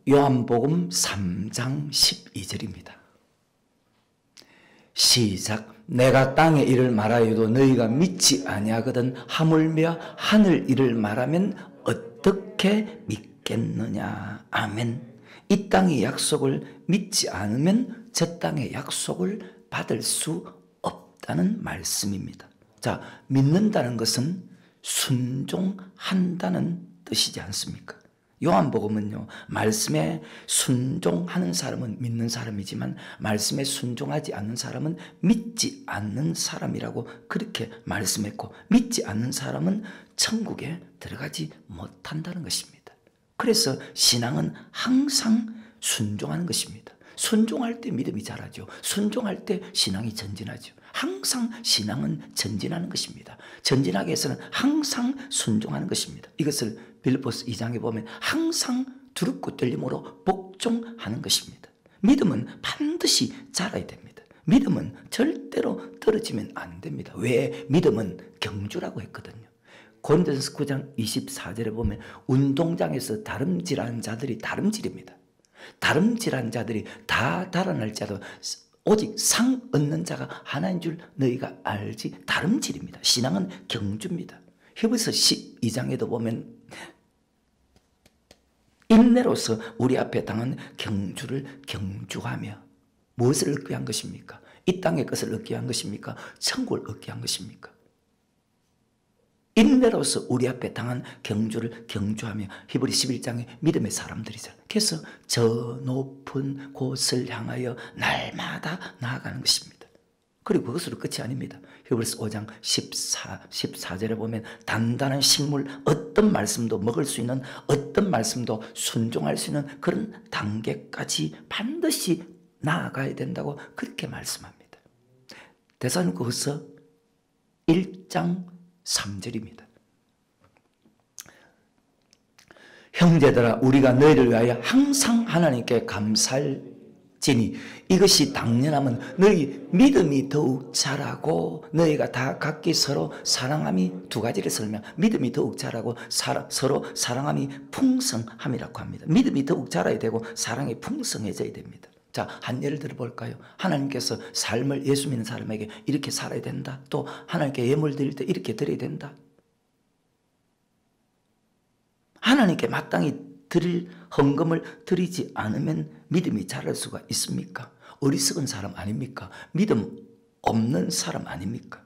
요한복음 3장 12절입니다. 시작. 내가 땅의 일을 말하여도 너희가 믿지 아니하거든 하물며 하늘 일을 말하면 어떻게 믿겠느냐. 아멘. 이 땅의 약속을 믿지 않으면 저 땅의 약속을 받을 수 없다는 말씀입니다. 자, 믿는다는 것은 순종한다는 뜻이지 않습니까? 요한복음은요, 말씀에 순종하는 사람은 믿는 사람이지만 말씀에 순종하지 않는 사람은 믿지 않는 사람이라고 그렇게 말씀했고, 믿지 않는 사람은 천국에 들어가지 못한다는 것입니다. 그래서 신앙은 항상 순종하는 것입니다. 순종할 때 믿음이 자라죠. 순종할 때 신앙이 전진하죠. 항상 신앙은 전진하는 것입니다. 전진하기 위해서는 항상 순종하는 것입니다. 이것을 빌립보서 2장에 보면 항상 두렵고 떨림으로 복종하는 것입니다. 믿음은 반드시 자라야 됩니다. 믿음은 절대로 떨어지면 안 됩니다. 왜? 믿음은 경주라고 했거든요. 고린도전서 9장 24절에 보면 운동장에서 다름질하는 자들이 다름질입니다. 다름질하는 자들이 다 달아날지라도 오직 상 얻는 자가 하나인 줄 너희가 알지. 다름질입니다. 신앙은 경주입니다. 히브리서 12장에도 보면 인내로서 우리 앞에 당한 경주를 경주하며 무엇을 얻게 한 것입니까? 이 땅의 것을 얻게 한 것입니까? 천국을 얻게 한 것입니까? 인내로서 우리 앞에 당한 경주를 경주하며 히브리 11장의 믿음의 사람들이죠. 그래서 저 높은 곳을 향하여 날마다 나아가는 것입니다. 그리고 그것으로 끝이 아닙니다. 히브리서 5장 14절에 보면 단단한 식물, 어떤 말씀도 먹을 수 있는, 어떤 말씀도 순종할 수 있는 그런 단계까지 반드시 나아가야 된다고 그렇게 말씀합니다. 데살로니가후서 1장 3절입니다. 형제들아, 우리가 너희를 위하여 항상 하나님께 감사할지니 이것이 당연하면 너희 믿음이 더욱 자라고 너희가 다 각기 서로 사랑함이, 두 가지를 설명, 믿음이 더욱 자라고 서로 사랑함이 풍성함이라고 합니다. 믿음이 더욱 자라야 되고 사랑이 풍성해져야 됩니다. 자, 한 예를 들어볼까요? 하나님께서 삶을 예수 믿는 사람에게 이렇게 살아야 된다. 또 하나님께 예물 드릴 때 이렇게 드려야 된다. 하나님께 마땅히 드릴 헌금을 드리지 않으면 믿음이 자랄 수가 있습니까? 어리석은 사람 아닙니까? 믿음 없는 사람 아닙니까?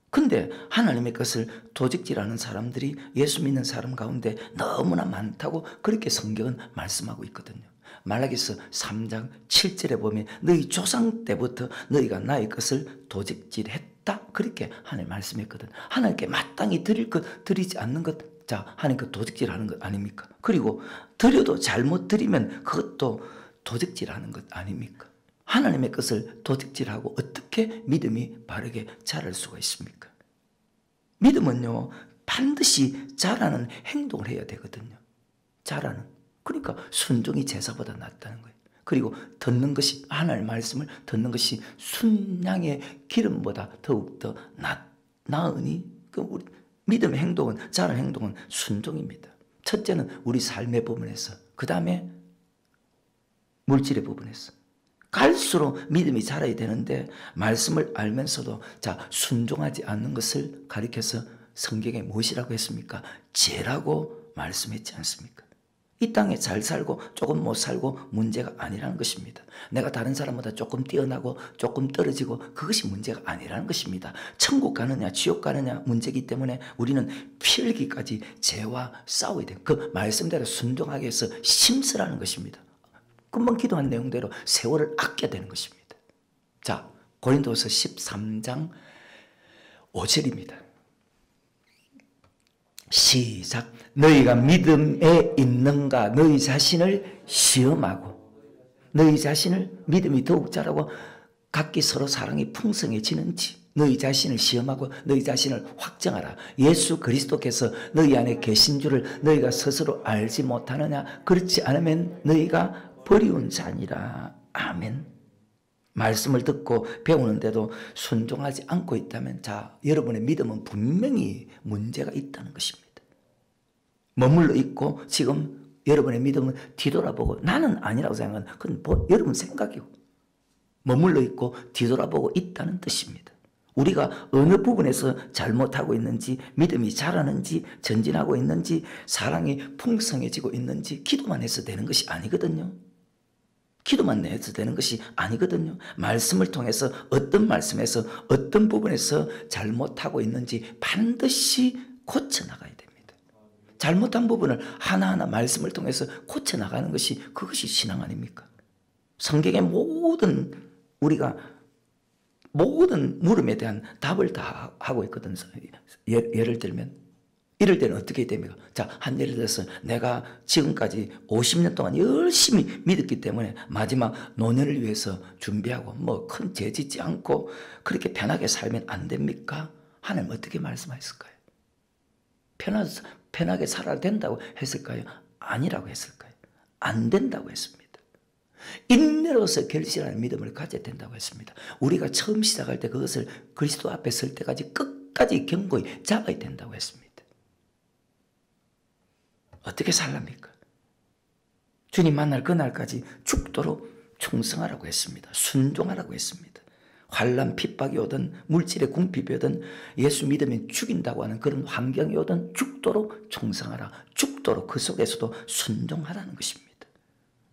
근데 하나님의 것을 도적질하는 사람들이 예수 믿는 사람 가운데 너무나 많다고 그렇게 성경은 말씀하고 있거든요. 말라기서 3장 7절에 보면 너희 조상 때부터 너희가 나의 것을 도적질했다, 그렇게 하나님 말씀했거든. 하나님께 마땅히 드릴 것 드리지 않는 것, 자, 하나님께 도적질하는 것 아닙니까? 그리고 드려도 잘못 드리면 그것도 도적질하는 것 아닙니까? 하나님의 것을 도적질하고 어떻게 믿음이 바르게 자랄 수가 있습니까? 믿음은요, 반드시 자라는 행동을 해야 되거든요. 자라는. 그러니까 순종이 제사보다 낫다는 거예요. 그리고 듣는 것이, 하나님의 말씀을 듣는 것이 순양의 기름보다 더욱더 나으니, 우리 믿음의 행동은, 자라는 행동은 순종입니다. 첫째는 우리 삶의 부분에서, 그 다음에 물질의 부분에서. 갈수록 믿음이 자라야 되는데 말씀을 알면서도 자, 순종하지 않는 것을 가리켜서 성경에 무엇이라고 했습니까? 죄라고 말씀했지 않습니까? 이 땅에 잘 살고 조금 못 살고 문제가 아니라는 것입니다. 내가 다른 사람보다 조금 뛰어나고 조금 떨어지고 그것이 문제가 아니라는 것입니다. 천국 가느냐 지옥 가느냐 문제이기 때문에 우리는 피 흘기까지 죄와 싸워야 돼요. 그 말씀대로 순종하기 위해서 심쓰라는 것입니다. 금방 기도한 내용대로 세월을 아껴야 되는 것입니다. 자, 고린도서 13장 5절입니다. 시작. 너희가 믿음에 있는가 너희 자신을 시험하고, 너희 자신을 믿음이 더욱 자라고 각기 서로 사랑이 풍성해지는지 너희 자신을 시험하고 너희 자신을 확정하라. 예수 그리스도께서 너희 안에 계신 줄을 너희가 스스로 알지 못하느냐? 그렇지 않으면 너희가 버리운 자니라. 아멘. 말씀을 듣고 배우는데도 순종하지 않고 있다면 자, 여러분의 믿음은 분명히 문제가 있다는 것입니다. 머물러 있고 지금 여러분의 믿음은 뒤돌아보고 나는 아니라고 생각하는 그건 여러분 생각이고 머물러 있고 뒤돌아보고 있다는 뜻입니다. 우리가 어느 부분에서 잘못하고 있는지, 믿음이 자라는지, 전진하고 있는지, 사랑이 풍성해지고 있는지 기도만 해서 되는 것이 아니거든요. 기도만 해서 되는 것이 아니거든요. 말씀을 통해서 어떤 말씀에서 어떤 부분에서 잘못하고 있는지 반드시 고쳐나가야 됩니다. 잘못한 부분을 하나하나 말씀을 통해서 고쳐나가는 것이 그것이 신앙 아닙니까? 성경의 우리가 모든 물음에 대한 답을 다 하고 있거든요. 예를 들면 이럴 때는 어떻게 됩니까? 자, 예를 들어서 내가 지금까지 50년 동안 열심히 믿었기 때문에 마지막 노년을 위해서 준비하고 뭐 큰 죄 짓지 않고 그렇게 편하게 살면 안 됩니까? 하나님 어떻게 말씀하셨을까요? 편하게 살아야 된다고 했을까요? 아니라고 했을까요? 안 된다고 했습니다. 인내로서 결실하는 믿음을 가져야 된다고 했습니다. 우리가 처음 시작할 때 그것을 그리스도 앞에 설 때까지 끝까지 견고히 잡아야 된다고 했습니다. 어떻게 살랍니까? 주님 만날 그날까지 죽도록 충성하라고 했습니다. 순종하라고 했습니다. 환난 핍박이 오든 물질의 궁핍이 오든 예수 믿으면 죽인다고 하는 그런 환경이 오든 죽도록 충성하라. 죽도록 그 속에서도 순종하라는 것입니다.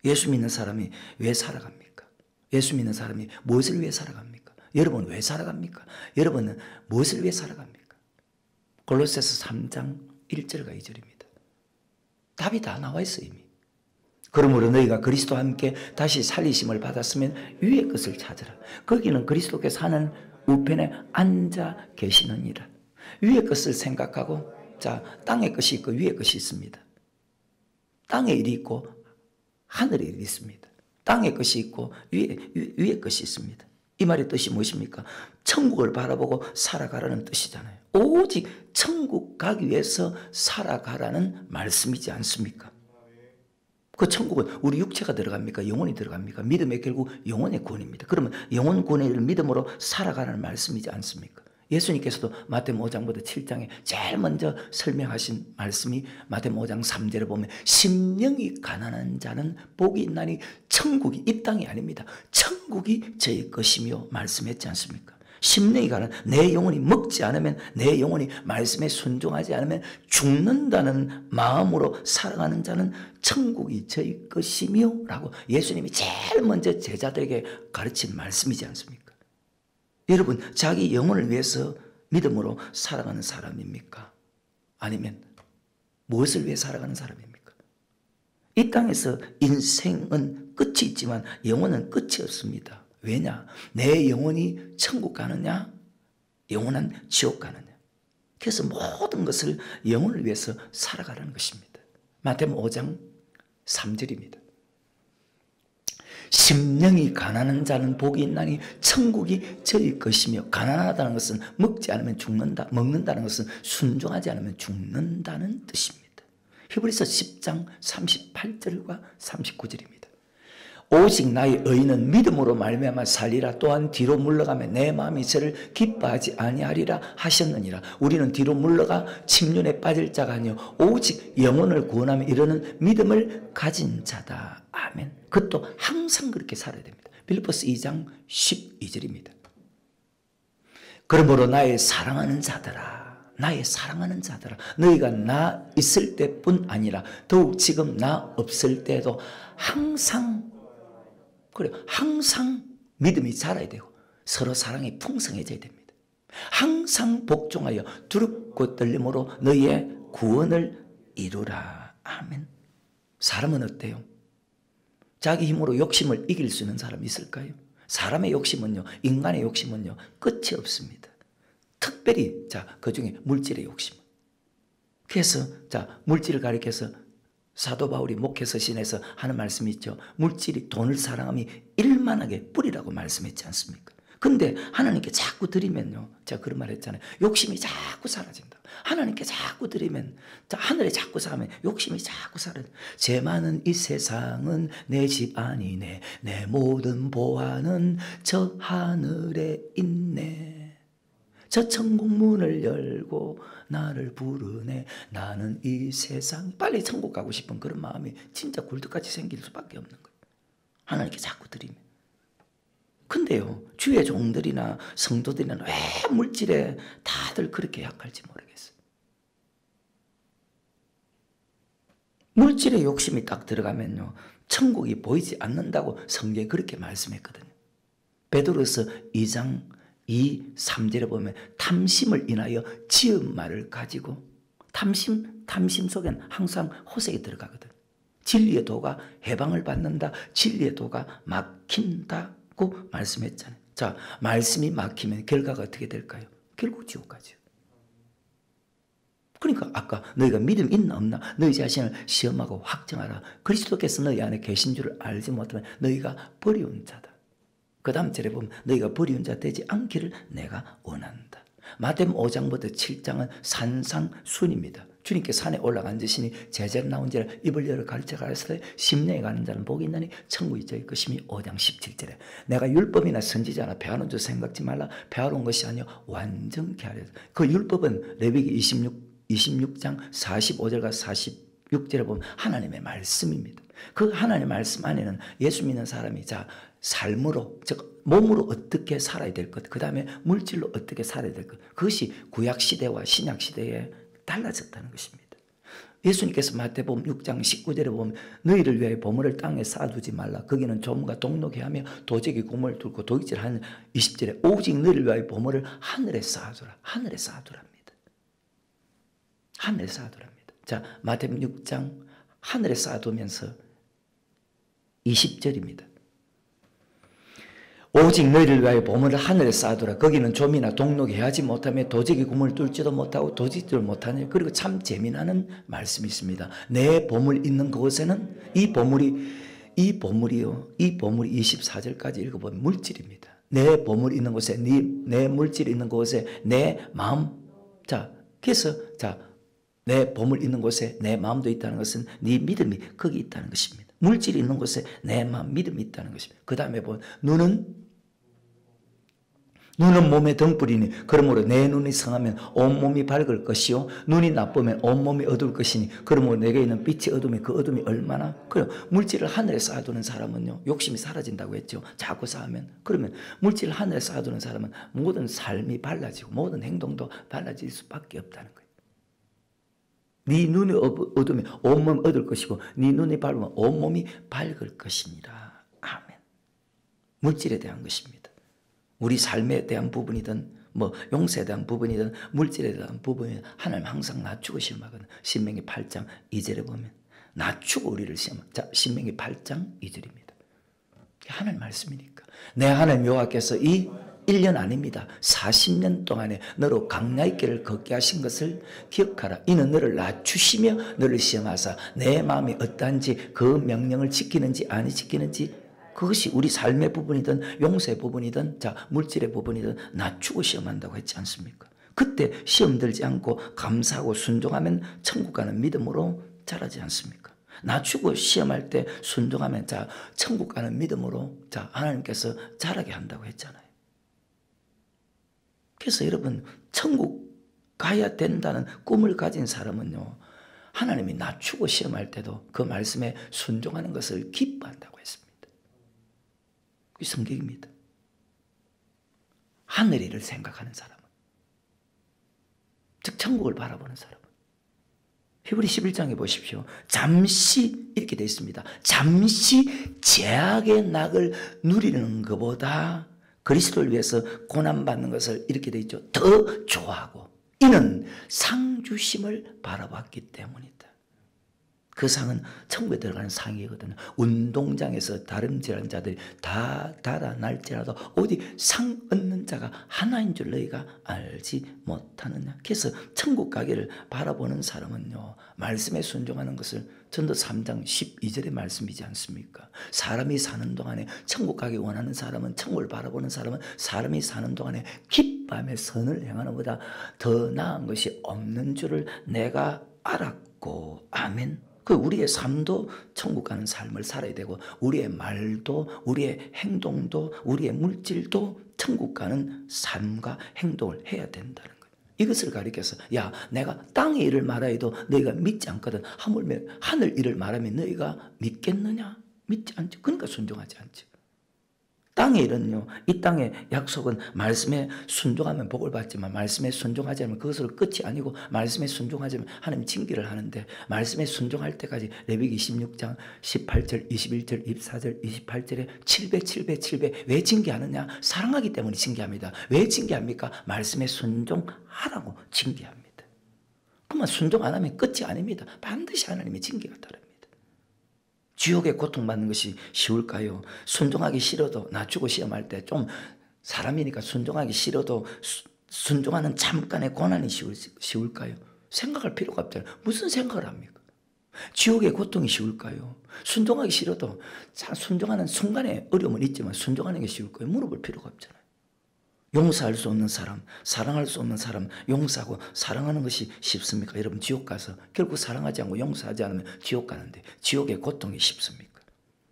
예수 믿는 사람이 왜 살아갑니까? 예수 믿는 사람이 무엇을 위해 살아갑니까? 여러분은 왜 살아갑니까? 여러분은 무엇을 위해 살아갑니까? 골로새서 3장 1절과 2절입니다. 답이 다 나와 있어요 이미. 그러므로 너희가 그리스도와 함께 다시 살리심을 받았으면 위의 것을 찾으라. 거기는 그리스도께서 하는 우편에 앉아 계시느니라. 위의 것을 생각하고 자 땅의 것이 있고 위의 것이 있습니다. 땅의 일이 있고 하늘의 일이 있습니다. 땅의 것이 있고 위의 것이 있습니다. 이 말의 뜻이 무엇입니까? 천국을 바라보고 살아가라는 뜻이잖아요. 오직 천국 가기 위해서 살아가라는 말씀이지 않습니까? 그 천국은 우리 육체가 들어갑니까? 영혼이 들어갑니까? 믿음의 결국 영혼의 구원입니다. 그러면 영혼 구원의 믿음으로 살아가라는 말씀이지 않습니까? 예수님께서도 마태복음 5장부터 7장에 제일 먼저 설명하신 말씀이 마태복음 5장 3절에 보면 심령이 가난한 자는 복이 있나니 천국이 이 땅이 아닙니다. 천국이 저의 것이며 말씀했지 않습니까? 심령이 가난 내 영혼이 먹지 않으면 내 영혼이 말씀에 순종하지 않으면 죽는다는 마음으로 살아가는 자는 천국이 저의 것이며 라고 예수님이 제일 먼저 제자들에게 가르친 말씀이지 않습니까? 여러분 자기 영혼을 위해서 믿음으로 살아가는 사람입니까? 아니면 무엇을 위해 살아가는 사람입니까? 이 땅에서 인생은 끝이 있지만 영혼은 끝이 없습니다. 왜냐? 내 영혼이 천국 가느냐? 영원한 지옥 가느냐? 그래서 모든 것을 영혼을 위해서 살아가라는 것입니다. 마태복음 5장 3절입니다. 심령이 가난한 자는 복이 있나니 천국이 저희 것이며 가난하다는 것은 먹지 않으면 죽는다. 먹는다는 것은 순종하지 않으면 죽는다는 뜻입니다. 히브리서 10장 38절과 39절입니다. 오직 나의 의인은 믿음으로 말미암아 살리라. 또한 뒤로 물러가며 내 마음이 저를 기뻐하지 아니하리라 하셨느니라. 우리는 뒤로 물러가 침륜에 빠질 자가 아니요 오직 영혼을 구원하며 이르는 믿음을 가진 자다. 아멘. 그것도 항상 그렇게 살아야 됩니다. 빌립보서 2장 12절입니다. 그러므로 나의 사랑하는 자들아, 나의 사랑하는 자들아, 너희가 나 있을 때뿐 아니라 더욱 지금 나 없을 때도 항상 믿음이 자라야 되고 서로 사랑이 풍성해져야 됩니다. 항상 복종하여 두렵고 떨림으로 너희의 구원을 이루라. 아멘. 사람은 어때요? 자기 힘으로 욕심을 이길 수 있는 사람이 있을까요? 사람의 욕심은요, 인간의 욕심은요, 끝이 없습니다. 특별히 그 중에 물질의 욕심. 그래서 물질을 가리켜서 사도 바울이 목회서신에서 하는 말씀이 있죠. 물질이 돈을 사랑함이 일만하게 뿌리라고 말씀했지 않습니까? 근데 하나님께 자꾸 드리면요. 제가 그런 말 했잖아요. 욕심이 자꾸 사라진다. 하나님께 자꾸 드리면, 하늘에 자꾸 사면 욕심이 자꾸 사라진다. 죄 많은 이 세상은 내 집 아니네. 내 모든 보화는 저 하늘에 있네. 저 천국 문을 열고 나를 부르네. 나는 이 세상 빨리 천국 가고 싶은 그런 마음이 진짜 굴뚝같이 생길 수밖에 없는 거예요. 하나님께 자꾸 드리면. 근데요, 주의 종들이나 성도들이나 왜 물질에 다들 그렇게 약할지 모르겠어요. 물질의 욕심이 딱 들어가면요, 천국이 보이지 않는다고 성경에 그렇게 말씀했거든요. 베드로서 2장 2, 3절에 보면 탐심을 인하여 지은 말을 가지고 탐심 속에는 항상 호색이 들어가거든. 진리의 도가 해방을 받는다. 진리의 도가 막힌다고 말씀했잖아요. 자, 말씀이 막히면 결과가 어떻게 될까요? 결국 지옥 가죠. 그러니까 아까 너희가 믿음 있나 없나 너희 자신을 시험하고 확정하라. 그리스도께서 너희 안에 계신 줄을 알지 못하면 너희가 버리운 자다. 그 다음 절에 보면 너희가 버리운 자 되지 않기를 내가 원한다. 마태복음 5장부터 7장은 산상순입니다. 주님께 산에 올라앉으시니 제자로 나온 자라 입을 열어 가르쳐 가라사대 심령에 가는 자는 복이 있나니 천국이 저희 것이니 5장 17절에 내가 율법이나 선지자나 배워놓은 줄 생각지 말라. 배워놓은 것이 아니요 완전케 하려. 그 율법은 레위기 26장 45절과 46절에 보면 하나님의 말씀입니다. 그 하나님의 말씀 안에는 예수 믿는 사람이 자 삶으로 즉 몸으로 어떻게 살아야 될 것, 그 다음에 물질로 어떻게 살아야 될 것, 그것이 구약시대와 신약시대에 달라졌다는 것입니다. 예수님께서 마태복음 6장 19절에 보면 너희를 위하여 보물을 땅에 쌓아두지 말라. 거기는 조문과 동록이 하며 도적이 고물을 뚫고 도둑질하는 20절에 오직 너희를 위하여 보물을 하늘에 쌓아두라. 하늘에 쌓아두랍니다. 하늘에 쌓아두랍니다. 자, 마태복음 6장 하늘에 쌓아두면서 20절입니다. 오직 너희를 위하여 보물을 하늘에 쌓아두라. 거기는 좀이나 동록이 하지 못하며 도적이 구멍을 뚫지도 못하고 도지지도 못하느니. 그리고 참 재미나는 말씀이 있습니다. 내 보물 있는 그곳에는 이 보물이요. 이 보물이 24절까지 읽어보면 물질입니다. 내 보물 있는 곳에 내 물질이 있는 곳에 내 마음. 자, 그래서 내 보물 있는 곳에 내 마음도 있다는 것은 네 믿음이 거기 있다는 것입니다. 물질이 있는 곳에 내 마음 믿음이 있다는 것입니다. 그 다음에 보면 눈은 몸의 등불이니 그러므로 내 눈이 성하면 온몸이 밝을 것이요 눈이 나쁘면 온몸이 어두울 것이니 그러므로 내게 있는 빛이 어둠이 그 어둠이 얼마나. 그래 물질을 하늘에 쌓아두는 사람은요 욕심이 사라진다고 했죠. 자꾸 쌓으면. 그러면 물질을 하늘에 쌓아두는 사람은 모든 삶이 발라지고 모든 행동도 발라질 수밖에 없다는 거예요. 네 눈이 어두우면 온몸이 어두울 것이고 네 눈이 밝으면 온몸이 밝을 것이니라. 아멘. 물질에 대한 것입니다. 우리 삶에 대한 부분이든 용서에 대한 부분이든 물질에 대한 부분이든 하나님 항상 낮추고 시험하거든. 신명기 8장 2절에 보면 낮추고 우리를 시험하거든. 자, 신명기 8장 2절입니다. 하나님 말씀이니까. 내 하나님 여호와께서 이 1년 아닙니다. 40년 동안에 너로 강야의 길을 걷게 하신 것을 기억하라. 이는 너를 낮추시며 너를 시험하사 내 마음이 어떠한지 그 명령을 지키는지 아니 지키는지 그것이 우리 삶의 부분이든 용서의 부분이든 자 물질의 부분이든 낮추고 시험한다고 했지 않습니까? 그때 시험 들지 않고 감사하고 순종하면 천국 가는 믿음으로 자라지 않습니까? 낮추고 시험할 때 순종하면 자 천국 가는 믿음으로 자 하나님께서 자라게 한다고 했잖아요. 그래서 여러분 천국 가야 된다는 꿈을 가진 사람은요 하나님이 낮추고 시험할 때도 그 말씀에 순종하는 것을 기뻐한다고 했습니다. 이 성경입니다. 하늘이를 생각하는 사람은 즉 천국을 바라보는 사람은 히브리 11장에 보십시오. 잠시 이렇게 되어 있습니다. 잠시 죄악의 낙을 누리는 것보다 그리스도를 위해서 고난받는 것을 이렇게 되어 있죠. 더 좋아하고 이는 상 주심을 바라봤기 때문이다. 그 상은 천국에 들어가는 상이거든요. 운동장에서 다름질하는 자들이 다 달아날지라도 어디 상 얻는 자가 하나인 줄 너희가 알지 못하느냐. 그래서 천국 가기를 바라보는 사람은요 말씀에 순종하는 것을 전도 3장 12절의 말씀이지 않습니까? 사람이 사는 동안에 천국 가기 원하는 사람은 천국을 바라보는 사람은 사람이 사는 동안에 기뻐하며 선을 행하는 것보다 더 나은 것이 없는 줄을 내가 알았고 아멘. 그 우리의 삶도 천국 가는 삶을 살아야 되고 우리의 말도 우리의 행동도 우리의 물질도 천국 가는 삶과 행동을 해야 된다는 거예요. 이것을 가리켜서 야 내가 땅의 일을 말하여도 너희가 믿지 않거든. 하물며 하늘 일을 말하면 너희가 믿겠느냐? 믿지 않죠. 그러니까 순종하지 않죠. 땅의 일은요, 이 땅의 약속은 말씀에 순종하면 복을 받지만 말씀에 순종하지 않으면 그것으로 끝이 아니고 말씀에 순종하지 않으면 하나님 징계를 하는데 말씀에 순종할 때까지 레위기 26장 18절 21절 24절 28절에 700 왜 징계하느냐? 사랑하기 때문에 징계합니다. 왜 징계합니까? 말씀에 순종하라고 징계합니다. 그러면 순종 안 하면 끝이 아닙니다. 반드시 하나님의 징계가 따릅니다. 지옥에 고통받는 것이 쉬울까요? 순종하기 싫어도 낮추고 시험할 때 좀 사람이니까 순종하기 싫어도 순종하는 잠깐의 고난이 쉬울까요? 생각할 필요가 없잖아요. 무슨 생각을 합니까? 지옥의 고통이 쉬울까요? 순종하기 싫어도 순종하는 순간에 어려움은 있지만 순종하는 게 쉬울까요? 물어볼 필요가 없잖아요. 용서할 수 없는 사람, 사랑할 수 없는 사람 용서하고 사랑하는 것이 쉽습니까? 여러분 지옥 가서 결국 사랑하지 않고 용서하지 않으면 지옥 가는데 지옥의 고통이 쉽습니까?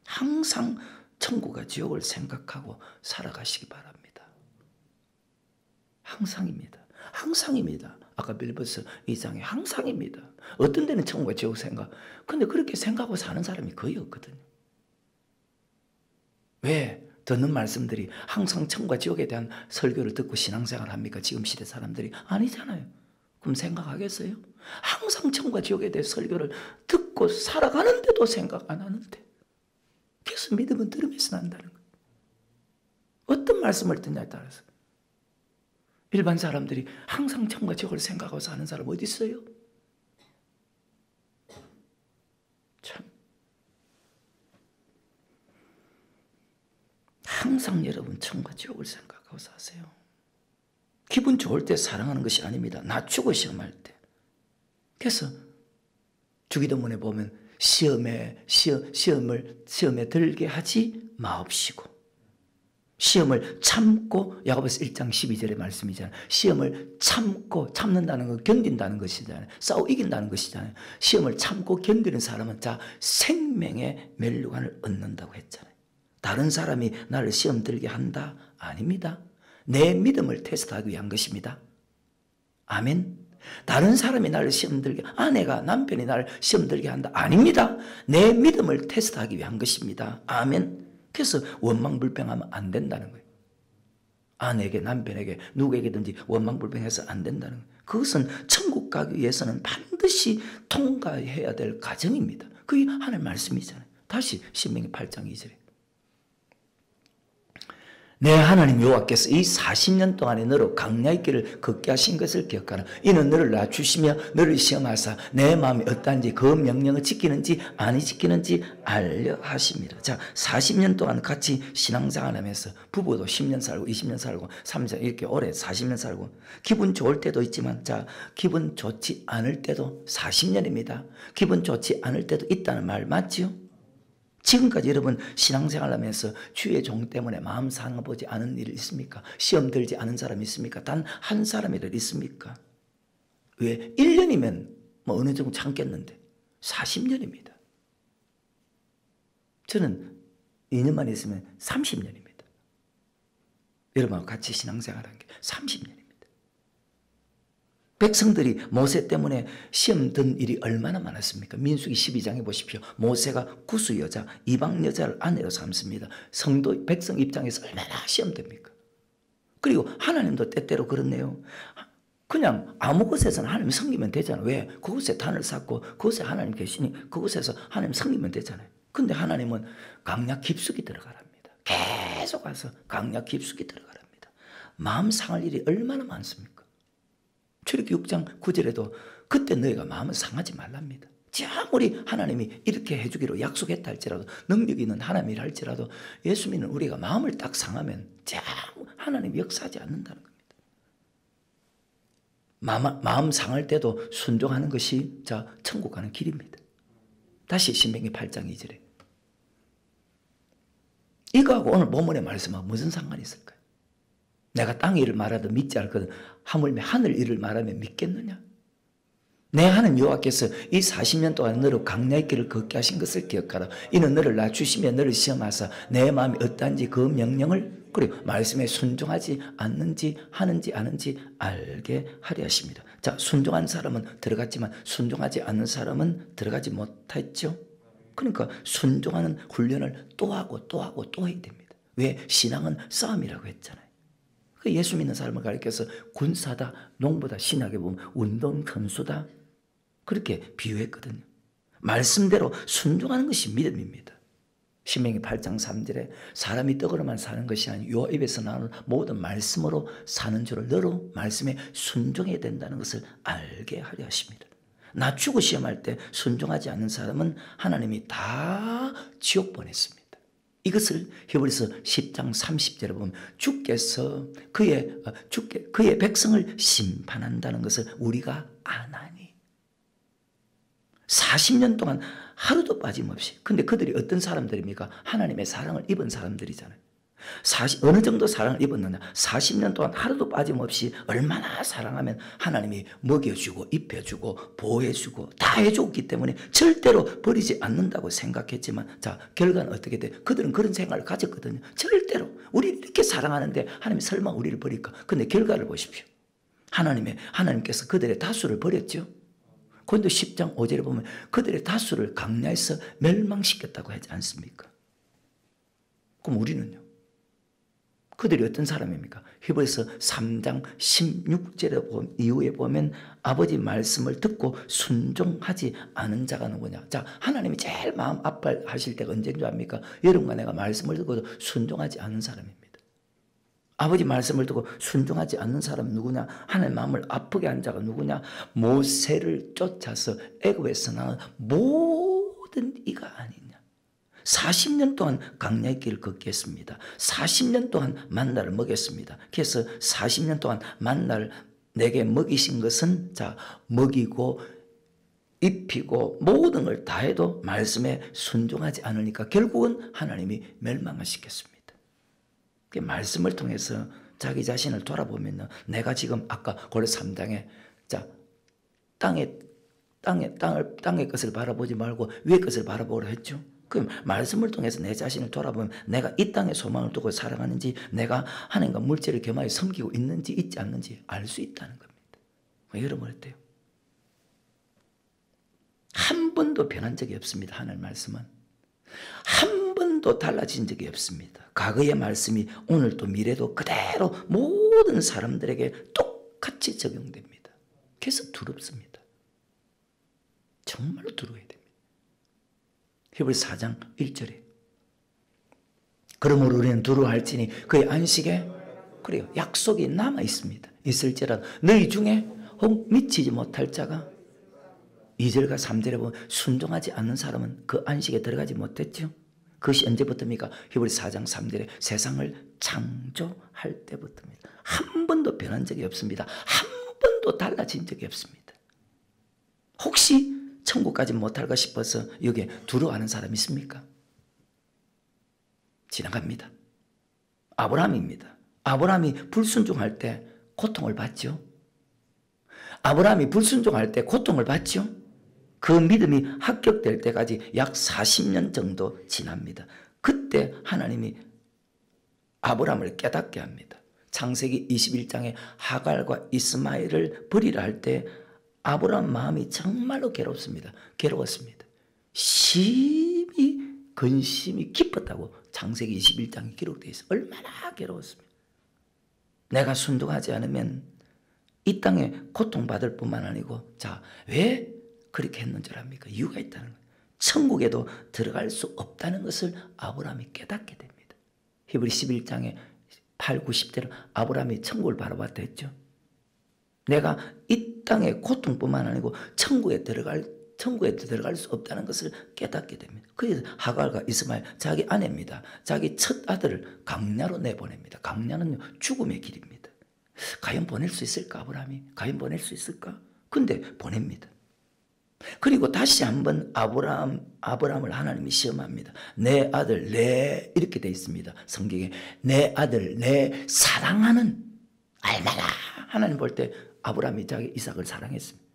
항상 천국과 지옥을 생각하고 살아가시기 바랍니다. 항상입니다. 항상입니다. 아까 빌보스 2장에 항상입니다. 어떤 데는 천국과 지옥 생각. 근데 그렇게 생각하고 사는 사람이 거의 없거든요. 왜? 듣는 말씀들이 항상 천국과 지옥에 대한 설교를 듣고 신앙생활을 합니까? 지금 시대 사람들이 아니잖아요. 그럼 생각하겠어요? 항상 천국과 지옥에 대해 설교를 듣고 살아가는데도 생각 안 하는데 그래서 믿음은 들으면서 난다는 거예요. 어떤 말씀을 듣냐에 따라서 일반 사람들이 항상 천국과 지옥을 생각하고 사는 사람 어디 있어요? 참 항상 여러분 천국과 지옥을 생각하고 사세요. 기분 좋을 때 사랑하는 것이 아닙니다. 낮추고 시험할 때. 그래서 주기도문에 보면 시험에 들게 하지 마옵시고 시험을 참고 야고보서 1장 12절의 말씀이잖아요. 시험을 참고 참는다는 건 견딘다는 것이잖아요. 싸워 이긴다는 것이잖아요. 시험을 참고 견디는 사람은 자 생명의 멸류관을 얻는다고 했잖아요. 다른 사람이 나를 시험 들게 한다? 아닙니다. 내 믿음을 테스트하기 위한 것입니다. 아멘. 다른 사람이 나를 시험 들게, 아내가 남편이 나를 시험 들게 한다? 아닙니다. 내 믿음을 테스트하기 위한 것입니다. 아멘. 그래서 원망불평하면 안 된다는 거예요. 아내에게 남편에게 누구에게든지 원망불평해서 안 된다는 거예요. 그것은 천국 가기 위해서는 반드시 통과해야 될 과정입니다. 그게 하나님의 말씀이잖아요. 다시 신명기 8장 2절에 내 하나님 여호와께서 이 40년 동안에 너로 강야의 길을 걷게 하신 것을 기억하라. 이는 너를 낮추시며 너를 시험하사 내 마음이 어떠한지 그 명령을 지키는지 아니 지키는지 알려 하십니다. 자, 40년 동안 같이 신앙생활하면서 부부도 10년 살고 20년 살고 30년 이렇게 오래 40년 살고 기분 좋을 때도 있지만 자, 기분 좋지 않을 때도 40년입니다. 기분 좋지 않을 때도 있다는 말 맞지요? 지금까지 여러분 신앙생활 하면서 주의 종 때문에 마음 상해보지 않은 일 있습니까? 시험 들지 않은 사람 있습니까? 단 한 사람이라도 있습니까? 왜? 1년이면 뭐 어느 정도 참겠는데 40년입니다. 저는 2년만 있으면 30년입니다. 여러분하고 같이 신앙생활한 게 30년입니다. 백성들이 모세 때문에 시험 든 일이 얼마나 많았습니까? 민수기 12장에 보십시오. 모세가 구스 여자, 이방 여자를 아내로 삼습니다. 성도 백성 입장에서 얼마나 시험됩니까? 그리고 하나님도 때때로 그렇네요. 그냥 아무 곳에서는 하나님 섬기면 되잖아요. 왜? 그곳에 단을 쌓고 그곳에 하나님 계시니 그곳에서 하나님 섬기면 되잖아요. 근데 하나님은 강약 깊숙이 들어가랍니다. 계속 가서 강약 깊숙이 들어가랍니다. 마음 상할 일이 얼마나 많습니까? 출애굽기 6장 9절에도 그때 너희가 마음을 상하지 말랍니다. 아무리 하나님이 이렇게 해주기로 약속했다 할지라도 능력 있는 하나님이라 할지라도 예수 믿는 우리가 마음을 딱 상하면 하나님이 역사하지 않는다는 겁니다. 마음 상할 때도 순종하는 것이 천국 가는 길입니다. 다시 신명기 8장 2절에 이거하고 오늘 본문의 말씀하고 무슨 상관이 있을까요? 내가 땅의 일을 말하도 믿지 않거든 하물며 하늘 일을 말하면 믿겠느냐? 내 하나님 여호와께서 이 40년 동안 너를 광야의 길을 걷게 하신 것을 기억하라. 이는 너를 낮추시며 너를 시험하사 내 마음이 어떠한지 그 명령을 그리고 말씀에 순종하지 않는지 하는지 아는지 알게 하려 하십니다. 자, 순종한 사람은 들어갔지만 순종하지 않는 사람은 들어가지 못했죠. 그러니까 순종하는 훈련을 또 하고 또 하고 또 해야 됩니다. 왜? 신앙은 싸움이라고 했잖아요. 예수 믿는 사람을 가리켜서 군사다, 농부다, 신약에 보면 운동 선수다 그렇게 비유했거든요. 말씀대로 순종하는 것이 믿음입니다. 신명기 8장 3절에 사람이 떡으로만 사는 것이 아니요 요 입에서 나오는 모든 말씀으로 사는 줄을 너로 말씀에 순종해야 된다는 것을 알게 하려 하십니다. 낮추고 시험할 때 순종하지 않는 사람은 하나님이 다 지옥 보냈습니다. 이것을 히브리서 10장 30절에 보면 주께서 그의 백성을 심판한다는 것을 우리가 아나니 40년 동안 하루도 빠짐없이. 근데 그들이 어떤 사람들입니까? 하나님의 사랑을 입은 사람들이잖아요. 어느 정도 사랑을 입었느냐? 40년 동안 하루도 빠짐없이 얼마나 사랑하면 하나님이 먹여주고 입혀주고 보호해주고 다 해줬기 때문에 절대로 버리지 않는다고 생각했지만 자, 결과는 어떻게 돼? 그들은 그런 생각을 가졌거든요. 절대로 우리를 이렇게 사랑하는데 하나님이 설마 우리를 버릴까? 근데 결과를 보십시오. 하나님께서 그들의 다수를 버렸죠. 고린도 10장 5절에 보면 그들의 다수를 광야에서 멸망시켰다고 하지 않습니까? 그럼 우리는요? 그들이 어떤 사람입니까? 히브리서 3장 16절에 이후에 보면 아버지 말씀을 듣고 순종하지 않은 자가 누구냐? 자, 하나님이 제일 마음 아파하실 때가 언제인 줄 압니까? 여러분과 내가 말씀을 듣고도 순종하지 않는 사람입니다. 아버지 말씀을 듣고 순종하지 않는 사람은 누구냐? 하나님 마음을 아프게 한 자가 누구냐? 모세를 쫓아서 애굽에서 나온 모든 이가 아니냐? 40년 동안 광야의 길을 걷게 했습니다. 40년 동안 만나를 먹였습니다. 그래서 40년 동안 만나를 내게 먹이신 것은 자, 먹이고 입히고 모든 걸 다 해도 말씀에 순종하지 않으니까 결국은 하나님이 멸망시켰습니다. 말씀을 통해서 자기 자신을 돌아보면 내가 지금 아까 고려 3장에 자, 땅의 것을 바라보지 말고 위의 것을 바라보라 했죠. 그럼 말씀을 통해서 내 자신을 돌아보면 내가 이 땅에 소망을 두고 살아가는지 내가 하나님과 물질을 겸하여 섬기고 있는지 있지 않는지 알 수 있다는 겁니다. 여러분 어때요? 한 번도 변한 적이 없습니다. 하나님 말씀은 한 번도 달라진 적이 없습니다. 과거의 말씀이 오늘도 미래도 그대로 모든 사람들에게 똑같이 적용됩니다. 그래서 두렵습니다. 정말로 두려워야 됩니다. 히브리서 4장 1절에 그러므로 우리는 두려워할지니 그의 안식에 그래요. 약속이 남아 있습니다. 있을지라도 너희 중에 혹 미치지 못할 자가 2절과 3절에 보면 순종하지 않는 사람은 그 안식에 들어가지 못했죠. 그것이 언제부터입니까? 히브리서 4장 3절에 세상을 창조할 때부터입니다. 한 번도 변한 적이 없습니다. 한 번도 달라진 적이 없습니다. 혹시 천국까지 못할까 싶어서 여기에 두려워하는 사람 있습니까? 지나갑니다. 아브라함입니다. 아브라함이 불순종할 때 고통을 받죠. 아브라함이 불순종할 때 고통을 받죠. 그 믿음이 합격될 때까지 약 40년 정도 지납니다. 그때 하나님이 아브라함을 깨닫게 합니다. 창세기 21장에 하갈과 이스마엘을 버리라 할 때 아브라함 마음이 정말로 괴로웠습니다. 심히 근심이 깊었다고 창세기 21장에 기록되어 있어요. 얼마나 괴로웠습니다. 내가 순종하지 않으면 이 땅에 고통받을 뿐만 아니고 자, 왜 그렇게 했는 줄 압니까? 이유가 있다는 거예요. 천국에도 들어갈 수 없다는 것을 아브라함이 깨닫게 됩니다. 히브리 11장에 8, 90대로 아브라함이 천국을 바라봤다 했죠. 내가 이 땅의 고통뿐만 아니고 천국에 들어갈 수 없다는 것을 깨닫게 됩니다. 그래서 하갈과 이스마엘 자기 아내입니다. 자기 첫 아들을 광야로 내보냅니다. 광야는 죽음의 길입니다. 과연 보낼 수 있을까? 아브라함이 과연 보낼 수 있을까? 근데 보냅니다. 그리고 다시 한번 아브라함을 하나님이 시험합니다. 내 아들 이렇게 돼 있습니다. 성경에 내 아들 내 사랑하는 얼마나 하나님 볼 때 아브라함이 자기 이삭을 사랑했습니다.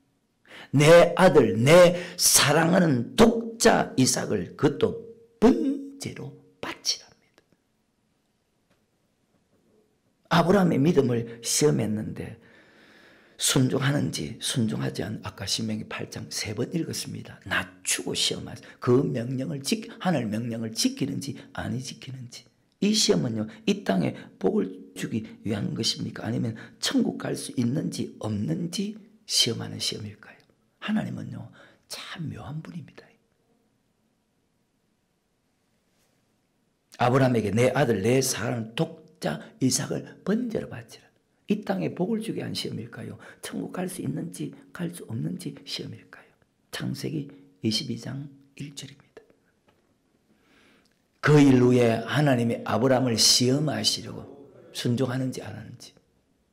내 아들 내 사랑하는 독자 이삭을 그것도 번제로 바치랍니다. 아브라함의 믿음을 시험했는데 순종하는지 순종하지 않 아까 신명기 8장 3번 읽었습니다. 낮추고 시험하자. 그 명령을 하늘 명령을 지키는지 아니 지키는지. 이 시험은요, 이 땅에 복을 주기 위한 것입니까? 아니면 천국 갈 수 있는지 없는지 시험하는 시험일까요? 하나님은요, 참 묘한 분입니다. 아브라함에게 내 아들 내 사랑하는 독자 이삭을 번제로 바치라. 이 땅에 복을 주게 한 시험일까요? 천국 갈 수 있는지 갈 수 없는지 시험일까요? 창세기 22장 1절입니다. 그 일 후에 하나님이 아브라함을 시험하시려고 순종하는지 안 하는지.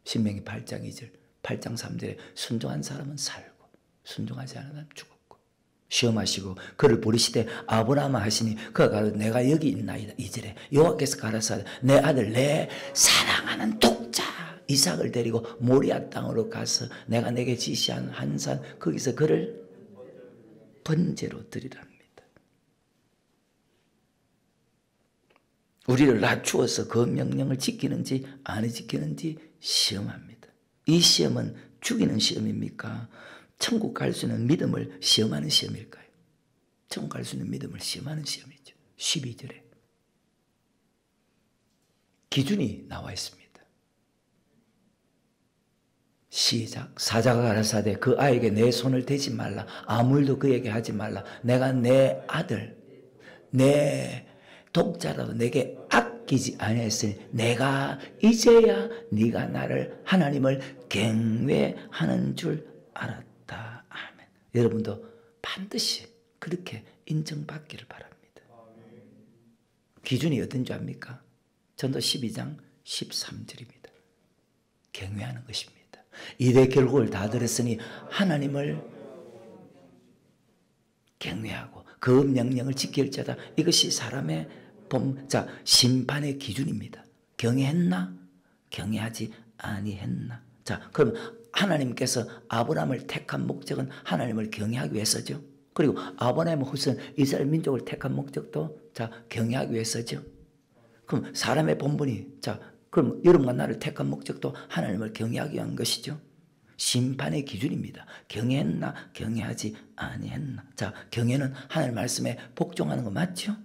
신명기 8장 2절, 8장 3절에 순종한 사람은 살고 순종하지 않은 사람은 죽었고, 시험하시고 그를 부르시되 아브라함아 하시니 그가 가로되 내가 여기 있나이다. 2절에 여호와께서 가라사대 내 아들 내 사랑하는 독자 이삭을 데리고 모리아 땅으로 가서 내가 내게 지시한 한 산 거기서 그를 번제로 드리랍니다. 우리를 낮추어서 그 명령을 지키는지 안 지키는지 시험합니다. 이 시험은 죽이는 시험입니까? 천국 갈 수 있는 믿음을 시험하는 시험일까요? 천국 갈 수 있는 믿음을 시험하는 시험이죠. 12절에 기준이 나와 있습니다. 시작. 사자가 가라사대 그 아이에게 내 손을 대지 말라. 아무 일도 그에게 하지 말라. 내가 내 아들 내 독자라도 내게 아끼지 아니했으니 내가 이제야 네가 나를 하나님을 경외하는 줄 알았다. 아멘. 여러분도 반드시 그렇게 인정받기를 바랍니다. 기준이 어떤 줄 압니까? 전도 12장 13절입니다. 경외하는 것입니다. 이래 결국을 다 들었으니 하나님을 경외하고 그 명령을 지킬자다. 이것이 사람의 자, 심판의 기준입니다. 경외했나? 경외하지 아니했나? 자, 그럼 하나님께서 아브라함을 택한 목적은 하나님을 경외하기 위해서죠. 그리고 아브라함의 후손 이스라엘 민족을 택한 목적도 자, 경외하기 위해서죠. 그럼 사람의 본분이 자, 그럼 여러분과 나를 택한 목적도 하나님을 경외하기 위한 것이죠. 심판의 기준입니다. 경외했나 경외하지 아니했나. 자, 경외는 하나님 말씀에 복종하는 거 맞죠?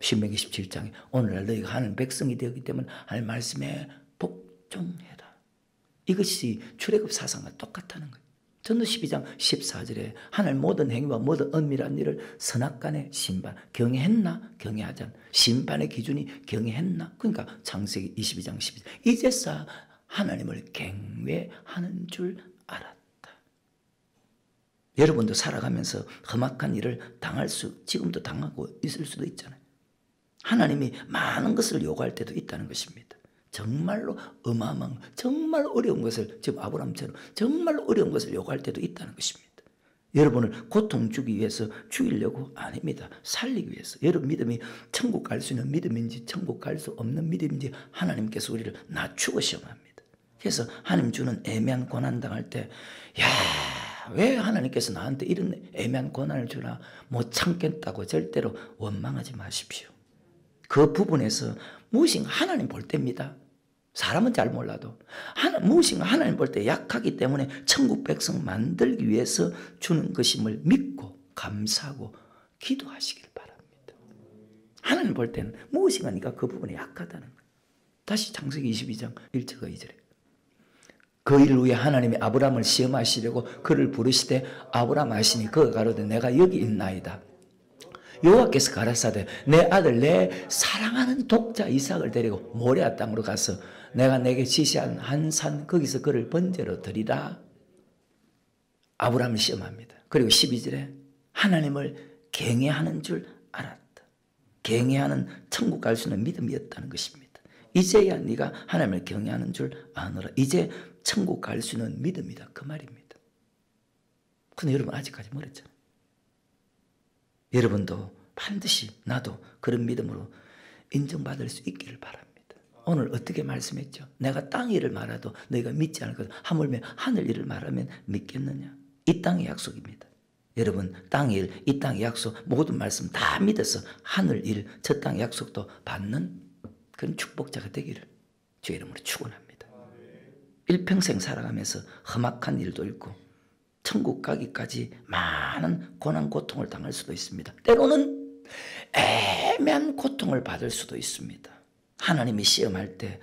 신명기 17장에 오늘날 너희가 하나님 백성이 되었기 때문에 하나님 말씀에 복종해라. 이것이 출애굽 사상과 똑같다는 거예요. 전도 12장 14절에 하나님 모든 행위와 모든 은밀한 일을 선악간의 심판. 경외했나 경외하지 않나. 심판의 기준이 경외했나. 그러니까 창세기 22장 12절 이제서 하나님을 경외하는 줄 알았다. 여러분도 살아가면서 험악한 일을 당할 수 지금도 당하고 있을 수도 있잖아요. 하나님이 많은 것을 요구할 때도 있다는 것입니다. 정말로 어마어마한 정말 어려운 것을 지금 아브라함처럼 정말 어려운 것을 요구할 때도 있다는 것입니다. 여러분을 고통 주기 위해서 죽이려고 아닙니다. 살리기 위해서. 여러분 믿음이 천국 갈 수 있는 믿음인지 천국 갈 수 없는 믿음인지 하나님께서 우리를 낮추고 시험합니다. 그래서 하나님 주는 애매한 고난 당할 때 왜 하나님께서 나한테 이런 애매한 고난을 주나 못 참겠다고 절대로 원망하지 마십시오. 그 부분에서 무엇인가 하나님 볼 때입니다. 사람은 잘 몰라도 무엇인가 하나님 볼 때 약하기 때문에 천국 백성 만들기 위해서 주는 것임을 믿고 감사하고 기도하시길 바랍니다. 하나님 볼 때는 무엇인가 네가 그 부분에 약하다는 거예요. 다시 창세기 22장 1절과 2절에 그 일 후에 하나님이 아브라함을 시험하시려고 그를 부르시되 아브라함 하시니 그가 가로되 내가 여기 있나이다. 여호와께서 가라사대 내 아들 내 사랑하는 독자 이삭을 데리고 모리아 땅으로 가서 내가 내게 지시한 한 산 거기서 그를 번제로 드리라. 아브라함을 시험합니다. 그리고 12절에 하나님을 경외하는 줄 알았다. 경외하는 천국 갈 수 있는 믿음이었다는 것입니다. 이제야 네가 하나님을 경외하는 줄 아노라. 이제 천국 갈 수 있는 믿음이다. 그 말입니다. 근데 여러분 아직까지 멀었잖아요. 여러분도 반드시 나도 그런 믿음으로 인정받을 수 있기를 바랍니다. 오늘 어떻게 말씀했죠? 내가 땅 일을 말해도 너희가 믿지 않을 것. 하물며 하늘 일을 말하면 믿겠느냐? 이 땅의 약속입니다. 여러분, 땅의 일, 이 땅의 약속, 모든 말씀 다 믿어서 하늘 일, 저 땅의 약속도 받는 그런 축복자가 되기를 주 이름으로 축원합니다. 일평생 살아가면서 험악한 일도 있고 천국 가기까지 많은 고난 고통을 당할 수도 있습니다. 때로는 애매한 고통을 받을 수도 있습니다. 하나님이 시험할 때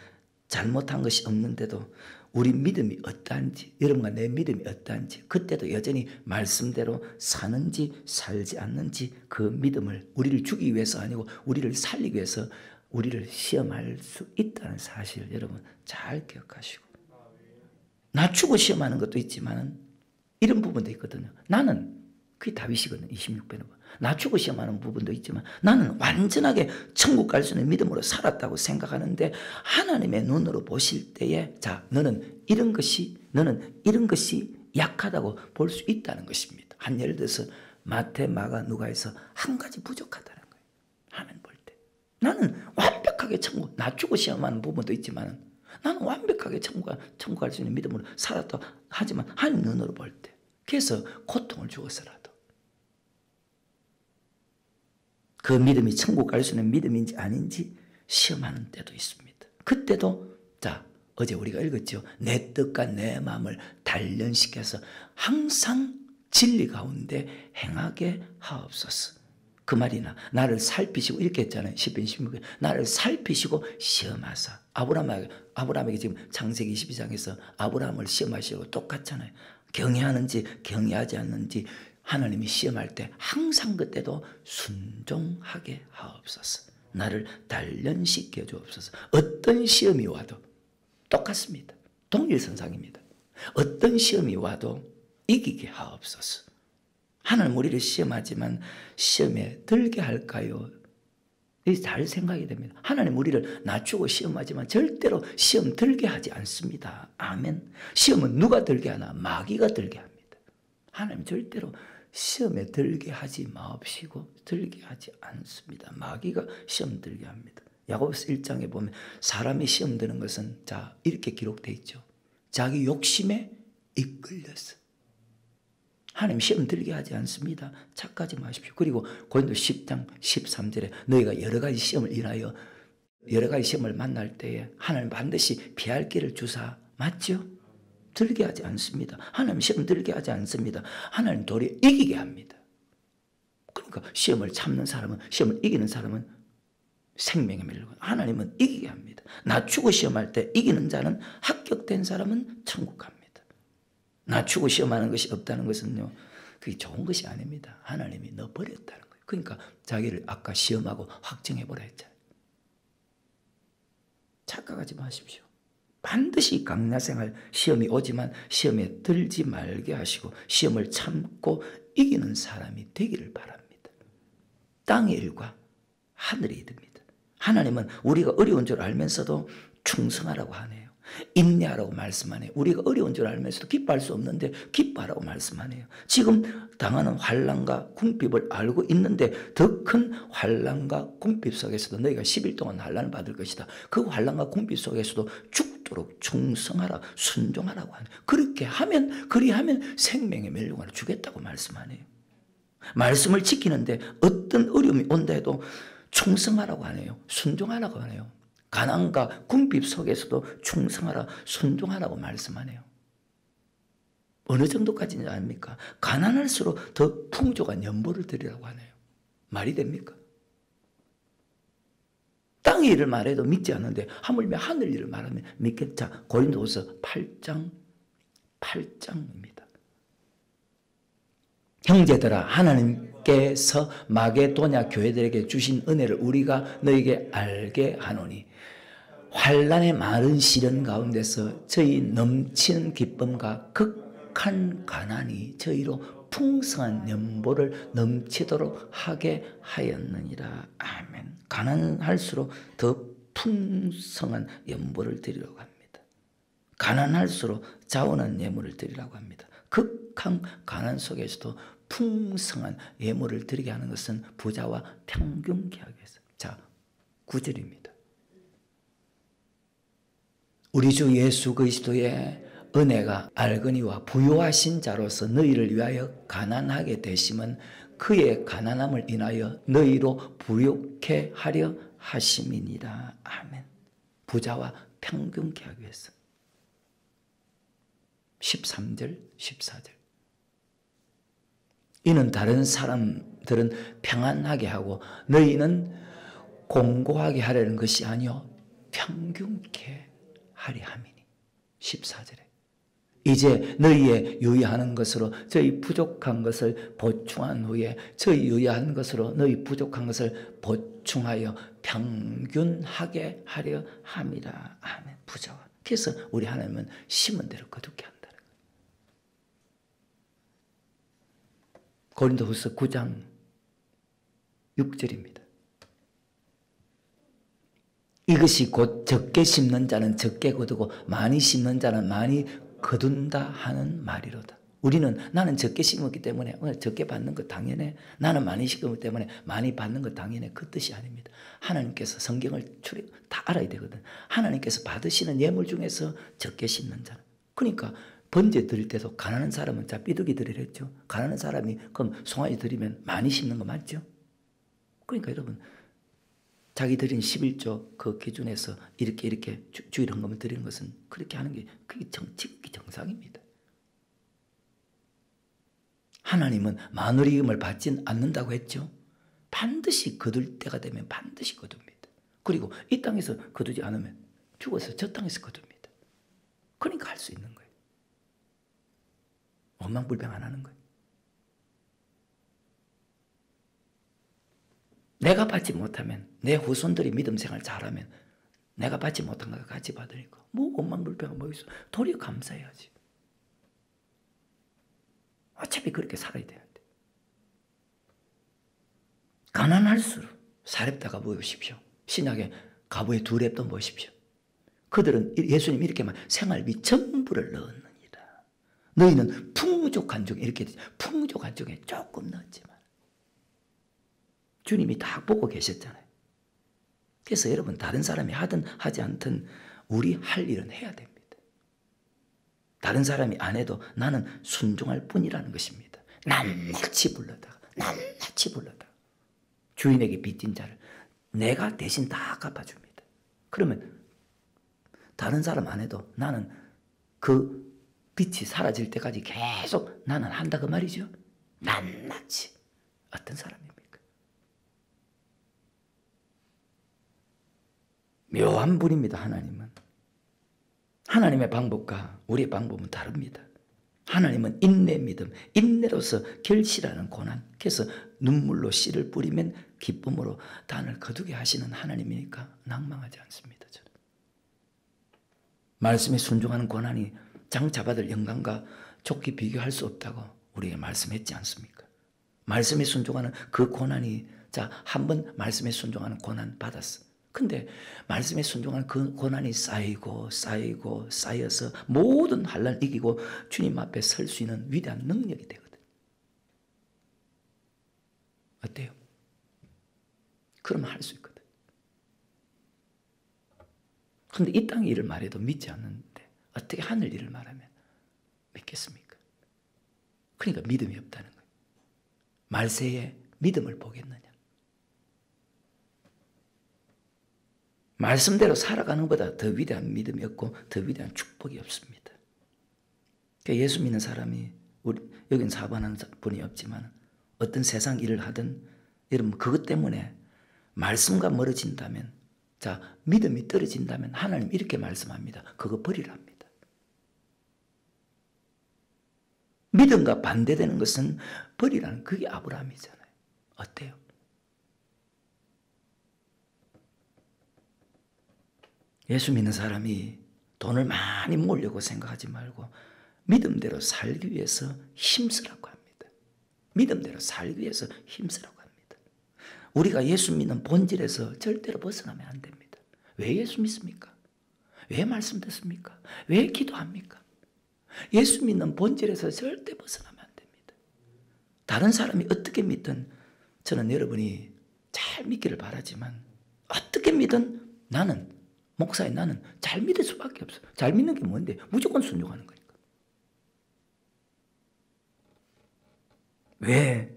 잘못한 것이 없는데도 우리 믿음이 어떠한지, 여러분과 내 믿음이 어떠한지, 그때도 여전히 말씀대로 사는지 살지 않는지 그 믿음을 우리를 주기 위해서 아니고 우리를 살리기 위해서 우리를 시험할 수 있다는 사실 여러분 잘 기억하시고, 낮추고 시험하는 것도 있지만 이런 부분도 있거든요. 나는, 그게 다윗이거든요. 26배는 낮추고 시험하는 부분도 있지만 나는 완전하게 천국 갈 수 있는 믿음으로 살았다고 생각하는데, 하나님의 눈으로 보실 때에 자, 너는 이런 것이 약하다고 볼 수 있다는 것입니다. 한 예를 들어서 마태, 마가, 누가에서 한 가지 부족하다는 거예요. 하나님 볼 때 나는 완벽하게 천국, 낮추고 시험하는 부분도 있지만 나는 완벽하게 천국 갈 수 있는 믿음으로 살았다 하지만 하나님 눈으로 볼 때, 그래서 고통을 주어서라도 그 믿음이 천국 갈 수 있는 믿음인지 아닌지 시험하는 때도 있습니다. 그때도 자, 어제 우리가 읽었죠. 내 뜻과 내 마음을 단련시켜서 항상 진리 가운데 행하게 하옵소서. 그 말이나 나를 살피시고, 이렇게 했잖아요. 10편 16편 나를 살피시고 시험하사. 아브라함에게 지금 창세기 22장에서 아브라함을 시험하시고 똑같잖아요. 경외하는지 경외하지 않는지 하나님이 시험할 때 항상 그때도 순종하게 하옵소서. 나를 단련시켜 주옵소서. 어떤 시험이 와도 똑같습니다. 동일선상입니다. 어떤 시험이 와도 이기게 하옵소서. 하나님 우리를 시험하지만 시험에 들게 할까요? 잘 생각이 됩니다. 하나님 우리를 낮추고 시험하지만 절대로 시험 들게 하지 않습니다. 아멘. 시험은 누가 들게 하나? 마귀가 들게 합니다. 하나님 절대로 시험에 들게 하지 마옵시고 들게 하지 않습니다. 마귀가 시험 들게 합니다. 야고보서 1장에 보면 사람이 시험 드는 것은 자, 이렇게 기록되어 있죠. 자기 욕심에 이끌려서. 하나님 시험 들게 하지 않습니다. 착하지 마십시오. 그리고 고린도 10장 13절에 너희가 여러 가지 시험을 인하여 여러 가지 시험을 만날 때에 하나님 반드시 피할 길을 주사. 맞죠? 들게 하지 않습니다. 하나님 시험 들게 하지 않습니다. 하나님 도리어 이기게 합니다. 그러니까 시험을 참는 사람은, 시험을 이기는 사람은 생명의 멸류관, 하나님은 이기게 합니다. 낮추고 시험할 때 이기는 자는, 합격된 사람은 천국 갑니다. 낮추고 시험하는 것이 없다는 것은요, 그게 좋은 것이 아닙니다. 하나님이 너 버렸다는 거예요. 그러니까 자기를 아까 시험하고 확정해보라 했잖아요. 착각하지 마십시오. 반드시 강야생활 시험이 오지만 시험에 들지 말게 하시고 시험을 참고 이기는 사람이 되기를 바랍니다. 땅의 일과 하늘의 일입니다. 하나님은 우리가 어려운 줄 알면서도 충성하라고 하네요. 인내하라고 말씀하네요. 우리가 어려운 줄 알면서도 기뻐할 수 없는데 기뻐하라고 말씀하네요. 지금 당하는 환난과 궁핍을 알고 있는데 더 큰 환난과 궁핍 속에서도 너희가 10일 동안 환난을 받을 것이다. 그 환난과 궁핍 속에서도 죽도록 충성하라, 순종하라고 하네요. 그리하면 생명의 멸류관을 주겠다고 말씀하네요. 말씀을 지키는데 어떤 어려움이 온다 해도 충성하라고 하네요. 순종하라고 하네요. 가난과 궁핍 속에서도 충성하라, 순종하라고 말씀하네요. 어느 정도까지는 아닙니까? 가난할수록 더 풍족한 연보를 드리라고 하네요. 말이 됩니까? 땅의 일을 말해도 믿지 않는데 하물며 하늘 일을 말하면 믿겠자. 고린도후서 8장입니다. 형제들아, 하나님께서 마게도냐 교회들에게 주신 은혜를 우리가 너에게 알게 하노니 환난의 많은 시련 가운데서 저희 넘치는 기쁨과 극한 가난이 저희로 풍성한 연보를 넘치도록 하게 하였느니라. 아멘. 가난할수록 더 풍성한 연보를 드리려고 합니다. 가난할수록 자원한 예물을 드리려고 합니다. 극한 가난 속에서도 풍성한 예물을 드리게 하는 것은 부자와 평균케 하기 위해서. 자, 9절입니다. 우리 주 예수 그리스도의 은혜가 알거니와 부요하신 자로서 너희를 위하여 가난하게 되심은 그의 가난함을 인하여 너희로 부욕해 하려 하심이니라. 아멘. 부자와 평균케 하기 위해서. 13절 14절. 이는 다른 사람들은 평안하게 하고 너희는 공고하게 하려는 것이 아니요 평균케 하리 함이니. 14절에 이제 너희의 유의하는 것으로 저희 부족한 것을 보충한 후에 저희 유의하는 것으로 너희 부족한 것을 보충하여 평균하게 하려 함이라. 아멘. 부자와. 그래서 우리 하나님은 심은 대로 거두게 한다는 거예요. 고린도후서 9장 6절입니다. 이것이 곧 적게 심는 자는 적게 거두고 많이 심는 자는 많이 거둔다 하는 말이로다. 우리는 나는 적게 심었기 때문에 적게 받는 것 당연해. 나는 많이 심었기 때문에 많이 받는 것 당연해. 그 뜻이 아닙니다. 하나님께서 성경을 다 알아야 되거든. 하나님께서 받으시는 예물 중에서 적게 심는 자는. 그러니까 번제 드릴 때도 가난한 사람은 자 삐뚤게 드리랬죠. 가난한 사람이 그럼 송아지 드리면 많이 심는 거 맞죠? 그러니까 여러분 자기 드린 11조 그 기준에서 이렇게 주일 헌금을 드리는 것은 그렇게 하는 게 그게 정상입니다. 하나님은 마누리임을 받진 않는다고 했죠. 반드시 거둘 때가 되면 반드시 거둡니다. 그리고 이 땅에서 거두지 않으면 죽어서 저 땅에서 거둡니다. 그러니까 할 수 있는 거예요. 원망불평 안 하는 거예요. 내가 받지 못하면 내 후손들이 믿음 생활 잘하면 내가 받지 못한 거 같이 받으니까 뭐 원망불평은 뭐 있어. 도리어 감사해야지. 어차피 그렇게 살아야 되는데. 가난할수록 사렙다가 보십시오. 신약의 가부의 두 랩도 보십시오. 그들은 예수님 이렇게 말 생활비 전부를 넣었느니라. 너희는 풍족한 중에 이렇게 풍족한 중에 조금 넣었지만 주님이 다 보고 계셨잖아요. 그래서 여러분 다른 사람이 하든 하지 않든 우리 할 일은 해야 됩니다. 다른 사람이 안 해도 나는 순종할 뿐이라는 것입니다. 낱낱이 불러다가 주인에게 빚진 자를 내가 대신 다 갚아줍니다. 그러면 다른 사람 안 해도 나는 그 빛이 사라질 때까지 계속 나는 한다 그 말이죠. 낱낱이. 어떤 사람입니까? 묘한 분입니다. 하나님은. 하나님의 방법과 우리의 방법은 다릅니다. 하나님은 인내 믿음, 인내로서 결실하는 고난, 그래서 눈물로 씨를 뿌리면 기쁨으로 단을 거두게 하시는 하나님이니까 낭망하지 않습니다. 저는. 말씀에 순종하는 고난이 장 잡아들 영광과 좋게 비교할 수 없다고 우리에게 말씀했지 않습니까? 말씀에 순종하는 그 고난이 한 번 말씀에 순종하는 고난 받았어. 근데 말씀에 순종하는 그 고난이 쌓여서 모든 환난을 이기고 주님 앞에 설 수 있는 위대한 능력이 되거든. 어때요? 그러면 할 수 있거든. 근데 이 땅의 일을 말해도 믿지 않는데 어떻게 하늘 일을 말하면 믿겠습니까? 그러니까 믿음이 없다는 거예요. 말세에 믿음을 보겠느냐? 말씀대로 살아가는 것보다 더 위대한 믿음이 없고 더 위대한 축복이 없습니다. 그러니까 예수 믿는 사람이 여긴 사반하는 분이 없지만 어떤 세상 일을 하든 여러분 그것 때문에 말씀과 멀어진다면 믿음이 떨어진다면 하나님 이렇게 말씀합니다. 그거 버리랍니다. 믿음과 반대되는 것은 버리라는 그게 아브라함이잖아요. 어때요? 예수 믿는 사람이 돈을 많이 모으려고 생각하지 말고 믿음대로 살기 위해서 힘쓰라고 합니다. 믿음대로 살기 위해서 힘쓰라고 합니다. 우리가 예수 믿는 본질에서 절대로 벗어나면 안 됩니다. 왜 예수 믿습니까? 왜 말씀 듣습니까? 왜 기도합니까? 예수 믿는 본질에서 절대 벗어나면 안 됩니다. 다른 사람이 어떻게 믿든 저는 여러분이 잘 믿기를 바라지만 어떻게 믿든 나는 목사인 나는 잘 믿을 수밖에 없어. 잘 믿는 게 뭔데? 무조건 순종하는 거니까. 왜?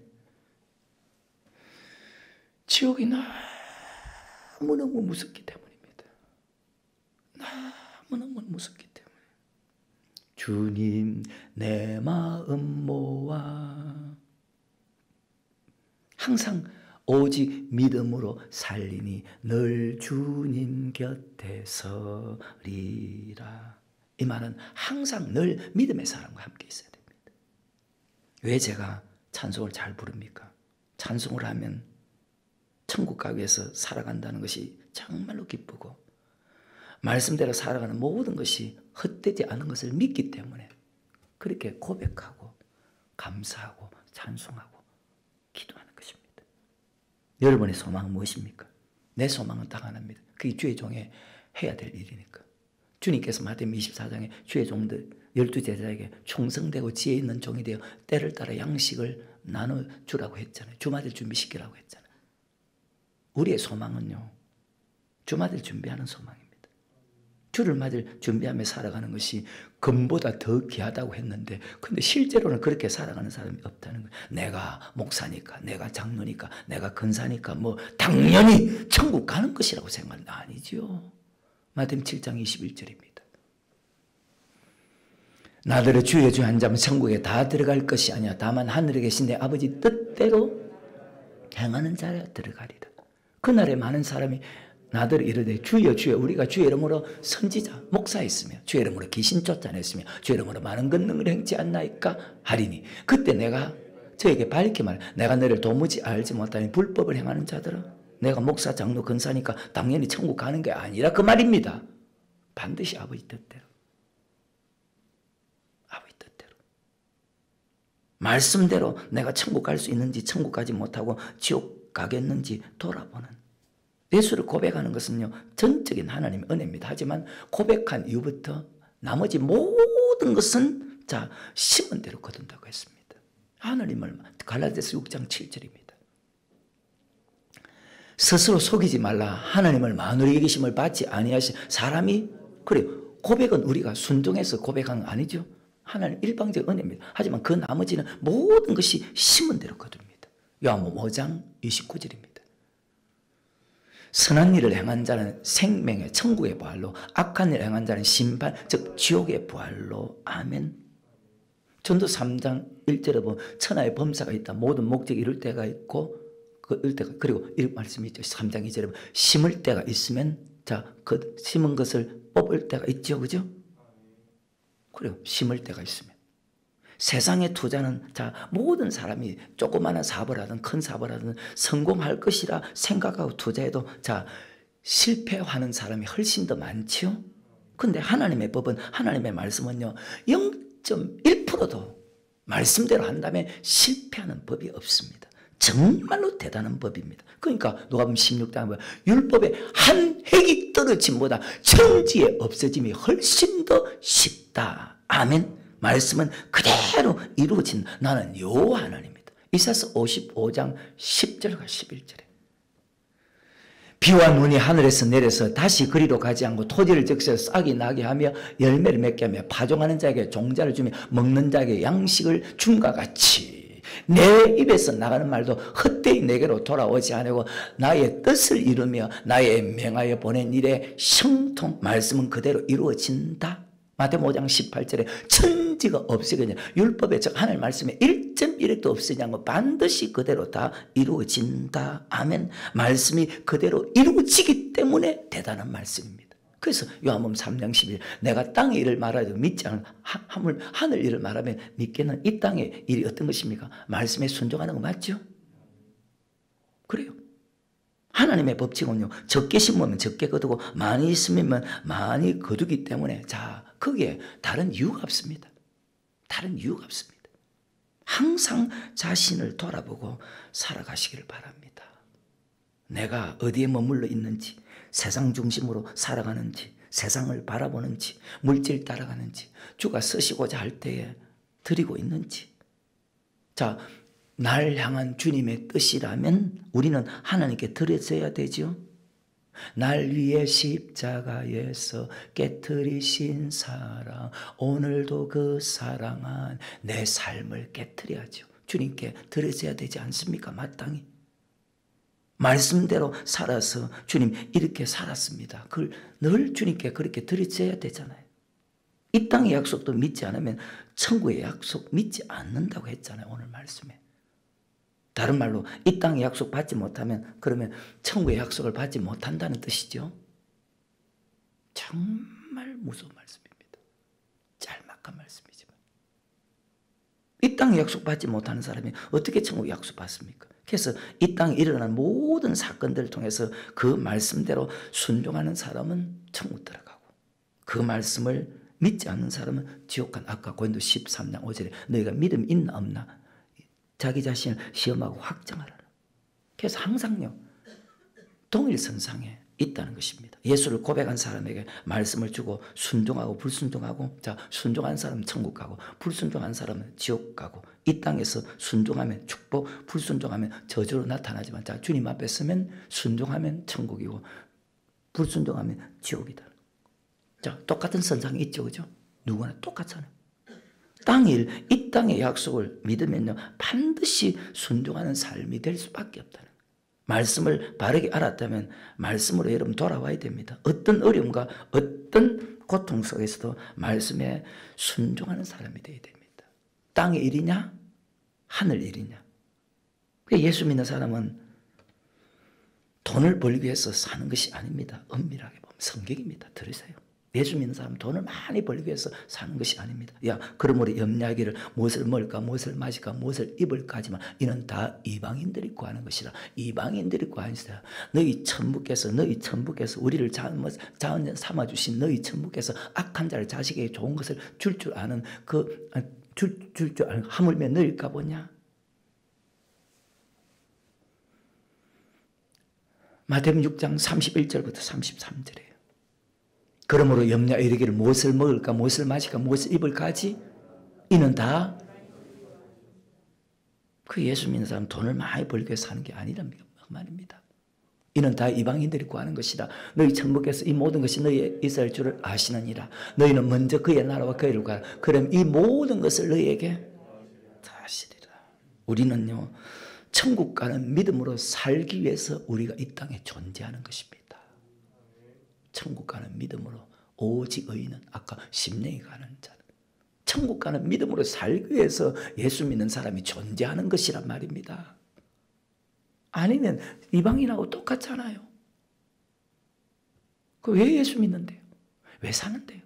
지옥이 너무너무 무섭기 때문입니다. 너무너무 무섭기 때문에. 주님 내 마음 모아 항상 오직 믿음으로 살리니 늘 주님 곁에 서리라. 이 말은 항상 늘 믿음의 사람과 함께 있어야 됩니다. 왜 제가 찬송을 잘 부릅니까? 찬송을 하면 천국 가기 위해서 살아간다는 것이 정말로 기쁘고 말씀대로 살아가는 모든 것이 헛되지 않은 것을 믿기 때문에 그렇게 고백하고 감사하고 찬송하고 기도하는 것입니다. 여러분의 소망은 무엇입니까? 내 소망은 딱 하나입니다. 그게 주의 종의 해야 될 일이니까. 주님께서 마태복음 24장에 주의 종들 12제자에게 충성되고 지혜 있는 종이 되어 때를 따라 양식을 나눠주라고 했잖아요. 주마들 준비시키라고 했잖아요. 우리의 소망은요, 주마들 준비하는 소망입니다. 주를 맞을 준비하며 살아가는 것이 금보다 더 귀하다고 했는데 근데 실제로는 그렇게 살아가는 사람이 없다는 거예요. 내가 목사니까, 내가 장로니까, 내가 근사니까 뭐 당연히 천국 가는 것이라고 생각하는 아니죠. 마태복음 7장 21절입니다. 나더러 주의 주 한 자면 천국에 다 들어갈 것이 아니야. 다만 하늘에 계신 내 아버지 뜻대로 행하는 자라 들어가리라. 그날에 많은 사람이 나더러 이르되 주여 주여 우리가 주의 이름으로 선지자 목사했으며 주의 이름으로 귀신 쫓아냈으며 주의 이름으로 많은 권능을 행치 않나이까 하리니 그때 내가 저에게 밝게 말 내가 너를 도무지 알지 못하니 불법을 행하는 자들아 내가 목사 장로 근사니까 당연히 천국 가는 게 아니라 그 말입니다. 반드시 아버지 뜻대로 아버지 뜻대로 말씀대로 내가 천국 갈 수 있는지 천국 가지 못하고 지옥 가겠는지 돌아보는 예수를 고백하는 것은요 전적인 하나님의 은혜입니다. 하지만 고백한 이후부터 나머지 모든 것은 자 심은 대로 거둔다고 했습니다. 하나님을 갈라디아서 6장 7절입니다. 스스로 속이지 말라. 하나님을 마누리 여기심을 받지 아니하시 사람이 그래 고백은 우리가 순종해서 고백한 거 아니죠. 하나님 일방적 은혜입니다. 하지만 그 나머지는 모든 것이 심은 대로 거둡니다. 요한복음 5장 29절입니다. 선한 일을 행한 자는 생명의 천국의 부활로 악한 일을 행한 자는 심판 즉 지옥의 부활로 아멘. 전도 3장 1절에 보면 천하의 범사가 있다. 모든 목적이 이룰 때가 있고 이룰 때가 그리고 이 말씀이 있죠. 3장 2절에 보면 심을 때가 있으면 자 그 심은 것을 뽑을 때가 있죠. 그죠? 그래요. 심을 때가 있으면 세상의 투자는 자 모든 사람이 조그마한 사업을 하든 큰 사업을 하든 성공할 것이라 생각하고 투자해도 자 실패하는 사람이 훨씬 더 많지요. 그런데 하나님의 법은 하나님의 말씀은요 0.1%도 말씀대로 한다면 실패하는 법이 없습니다. 정말로 대단한 법입니다. 그러니까 누가복음 16장에 보면 율법의 한 획이 떨어짐보다 천지의 없어짐이 훨씬 더 쉽다. 아멘. 말씀은 그대로 이루어진 나는 여호와 하나님입니다. 이사야서 55장 10절과 11절에 비와 눈이 하늘에서 내려서 다시 그리로 가지 않고 토지를 적셔서 싹이 나게 하며 열매를 맺게 하며 파종하는 자에게 종자를 주며 먹는 자에게 양식을 줌과 같이 내 입에서 나가는 말도 헛되이 내게로 돌아오지 않고 나의 뜻을 이루며 나의 명하여 보낸 일에 형통 말씀은 그대로 이루어진다. 마태복음 5장 18절에 천지가 없어지냐 율법에 즉 하나님 말씀에 1.1획도 없으지 않고 반드시 그대로 다 이루어진다. 아멘. 말씀이 그대로 이루어지기 때문에 대단한 말씀입니다. 그래서 요한복음 3장 11 내가 땅의 일을 말하여도 믿지 않은 하늘 일을 말하면 믿겠는 이 땅의 일이 어떤 것입니까? 말씀에 순종하는 거 맞죠? 그래요. 하나님의 법칙은요 적게 심으면 적게 거두고 많이 심으면 많이 거두기 때문에 자 거기에 다른 이유가 없습니다. 다른 이유가 없습니다. 항상 자신을 돌아보고 살아가시기를 바랍니다. 내가 어디에 머물러 있는지 세상 중심으로 살아가는지 세상을 바라보는지 물질 따라가는지 주가 쓰시고자 할 때에 드리고 있는지 자 날 향한 주님의 뜻이라면 우리는 하나님께 드려져야 되죠. 날 위해 십자가에서 깨트리신 사랑 오늘도 그 사랑한 내 삶을 깨트려야죠. 주님께 드려져야 되지 않습니까? 마땅히. 말씀대로 살아서 주님 이렇게 살았습니다. 그걸 늘 주님께 그렇게 드려져야 되잖아요. 이 땅의 약속도 믿지 않으면 천국의 약속 믿지 않는다고 했잖아요. 오늘 말씀에. 다른 말로 이 땅의 약속 받지 못하면 그러면 천국의 약속을 받지 못한다는 뜻이죠. 정말 무서운 말씀입니다. 짤막한 말씀이지만 이 땅의 약속 받지 못하는 사람이 어떻게 천국의 약속 받습니까? 그래서 이 땅에 일어난 모든 사건들을 통해서 그 말씀대로 순종하는 사람은 천국 들어가고 그 말씀을 믿지 않는 사람은 지옥 간. 아까 고린도 13장 5절에 너희가 믿음이 있나 없나 자기 자신을 시험하고 확정하라. 그래서 항상요 동일선상에 있다는 것입니다. 예수를 고백한 사람에게 말씀을 주고 순종하고 불순종하고, 자, 순종한 사람은 천국 가고 불순종한 사람은 지옥 가고, 이 땅에서 순종하면 축복, 불순종하면 저주로 나타나지만, 자, 주님 앞에 서면 순종하면 천국이고 불순종하면 지옥이다. 자, 똑같은 선상에 있죠, 그죠? 누구나 똑같잖아요. 이 땅의 약속을 믿으면요 반드시 순종하는 삶이 될 수밖에 없다는 거예요. 말씀을 바르게 알았다면 말씀으로 여러분 돌아와야 됩니다. 어떤 어려움과 어떤 고통 속에서도 말씀에 순종하는 사람이 되어야 됩니다. 땅의 일이냐 하늘 일이냐. 예수 믿는 사람은 돈을 벌기 위해서 사는 것이 아닙니다. 엄밀하게 보면 성경입니다. 들으세요. 예수 믿는 사람은 돈을 많이 벌기 위해서 사는 것이 아닙니다. 야, 그러므로 염려하기를 무엇을 먹을까, 무엇을 마실까, 무엇을 입을까 하지만 이는 다 이방인들이 구하는 것이라. 이방인들이 구하는 것이라. 너희 천부께서 우리를 자원 삼아주신 너희 천부께서 악한 자를 자식에게 좋은 것을 줄 아는 줄 아는 하물며 너희일까 보냐. 마태복음 6장 31절부터 33절에 그러므로 염려 이르기를 무엇을 먹을까, 무엇을 마실까, 무엇을 입을까 하지? 이는 다 그 예수 믿는 사람 돈을 많이 벌기 위해서 사는 게 아니랍니다. 말입니다. 이는 다 이방인들이 구하는 것이라. 너희 천부께서 이 모든 것이 너희의 있을 줄을 아시느니라. 너희는 먼저 그의 나라와 그의 일을 구하라. 그럼 이 모든 것을 너희에게 다 하시리라. 우리는요 천국 가는 믿음으로 살기 위해서 우리가 이 땅에 존재하는 것입니다. 천국 가는 믿음으로 오직 의인은 아까 심령이 가는 자는 천국 가는 믿음으로 살기 위해서 예수 믿는 사람이 존재하는 것이란 말입니다. 아니면 이방인하고 똑같잖아요. 왜 예수 믿는데요? 왜 사는데요?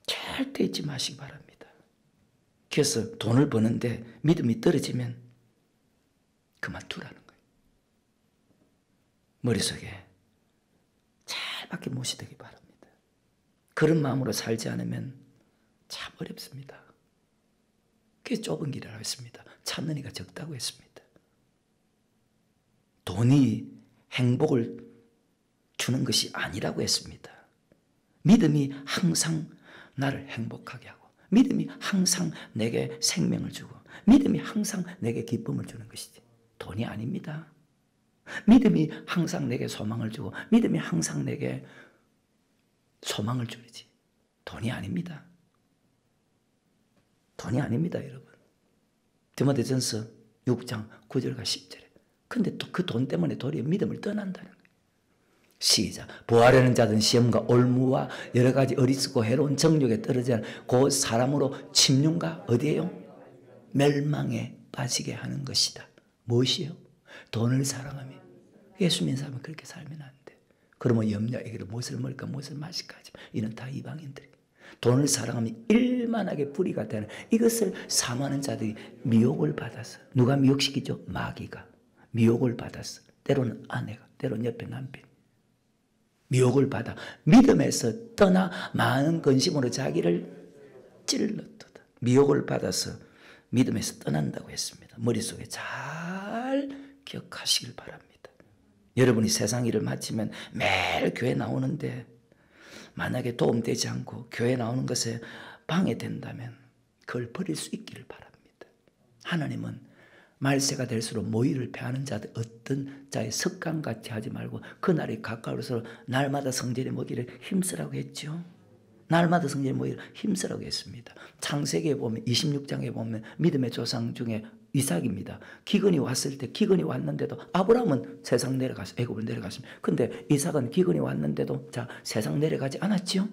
절대 잊지 마시기 바랍니다. 그래서 돈을 버는데 믿음이 떨어지면 그만두라는 거예요. 머릿속에 잘 박혀 모시되기 바랍니다. 그런 마음으로 살지 않으면 참 어렵습니다. 그게 좁은 길이라고 했습니다. 찾는 이가 적다고 했습니다. 돈이 행복을 주는 것이 아니라고 했습니다. 믿음이 항상 나를 행복하게 하고, 믿음이 항상 내게 생명을 주고, 믿음이 항상 내게 기쁨을 주는 것이지 돈이 아닙니다. 믿음이 항상 내게 소망을 주고, 믿음이 항상 내게 소망을 주지 돈이 아닙니다. 돈이 아닙니다, 여러분. 디모데전서 6장 9절과 10절에. 근데 또 그 돈 때문에 도리어 믿음을 떠난다는 거예요. 시작. 부하려는 자든 시험과 올무와 여러 가지 어리석고 해로운 정욕에 떨어지는 그 사람으로 침륜과 어디에요? 멸망에 빠지게 하는 것이다. 무엇이요? 돈을 사랑하며. 예수 믿는 사람은 그렇게 살면 안 돼. 그러면 염려에게로 무엇을 먹을까, 무엇을 마실까 하지. 이는 다 이방인들이. 돈을 사랑하며 일만하게 뿌리가 되는 이것을 사모하는 자들이 미혹을 받아서, 누가 미혹시키죠? 마귀가 미혹을 받아서, 때로는 아내가, 때로는 옆에 남편 미혹을 받아 믿음에서 떠나 많은 근심으로 자기를 찔렀도다. 미혹을 받아서 믿음에서 떠난다고 했습니다. 머릿속에 잘 기억하시길 바랍니다. 여러분이 세상 일을 마치면 매일 교회 나오는데 만약에 도움되지 않고 교회 나오는 것에 방해된다면 그걸 버릴 수 있기를 바랍니다. 하나님은 말세가 될수록 모의를 패하는 자들 어떤 자의 습관같이 하지 말고 그날이 가까울수록 날마다 성전에 먹이를 힘쓰라고 했죠. 날마다 성경에 모이라 힘쓰라고 했습니다. 창세기에 보면 26장에 보면 믿음의 조상 중에 이삭입니다. 기근이 왔을 때 기근이 왔는데도 아브라함은 세상 내려가서 애굽을 내려갔습니다. 근데 이삭은 기근이 왔는데도 자 세상 내려가지 않았지요.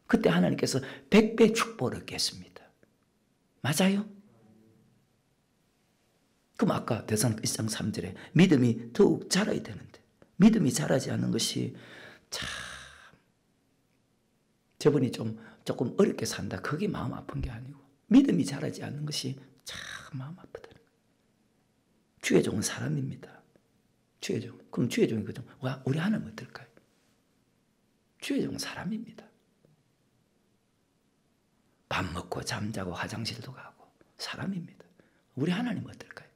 그때 하나님께서 100배 축복을 얻게 했습니다. 맞아요? 그럼 아까 대사는 1장 3절에 믿음이 더욱 자라야 되는데 믿음이 자라지 않는 것이 참 저분이 조금 어렵게 산다. 그게 마음 아픈 게 아니고 믿음이 자라지 않는 것이 참 마음 아프다. 주의 종은 사람입니다. 주의 종. 그럼 주의 종이 그죠? 우리 하나님 어떨까요? 주의 종은 사람입니다. 밥 먹고 잠자고 화장실도 가고 사람입니다. 우리 하나님 어떨까요?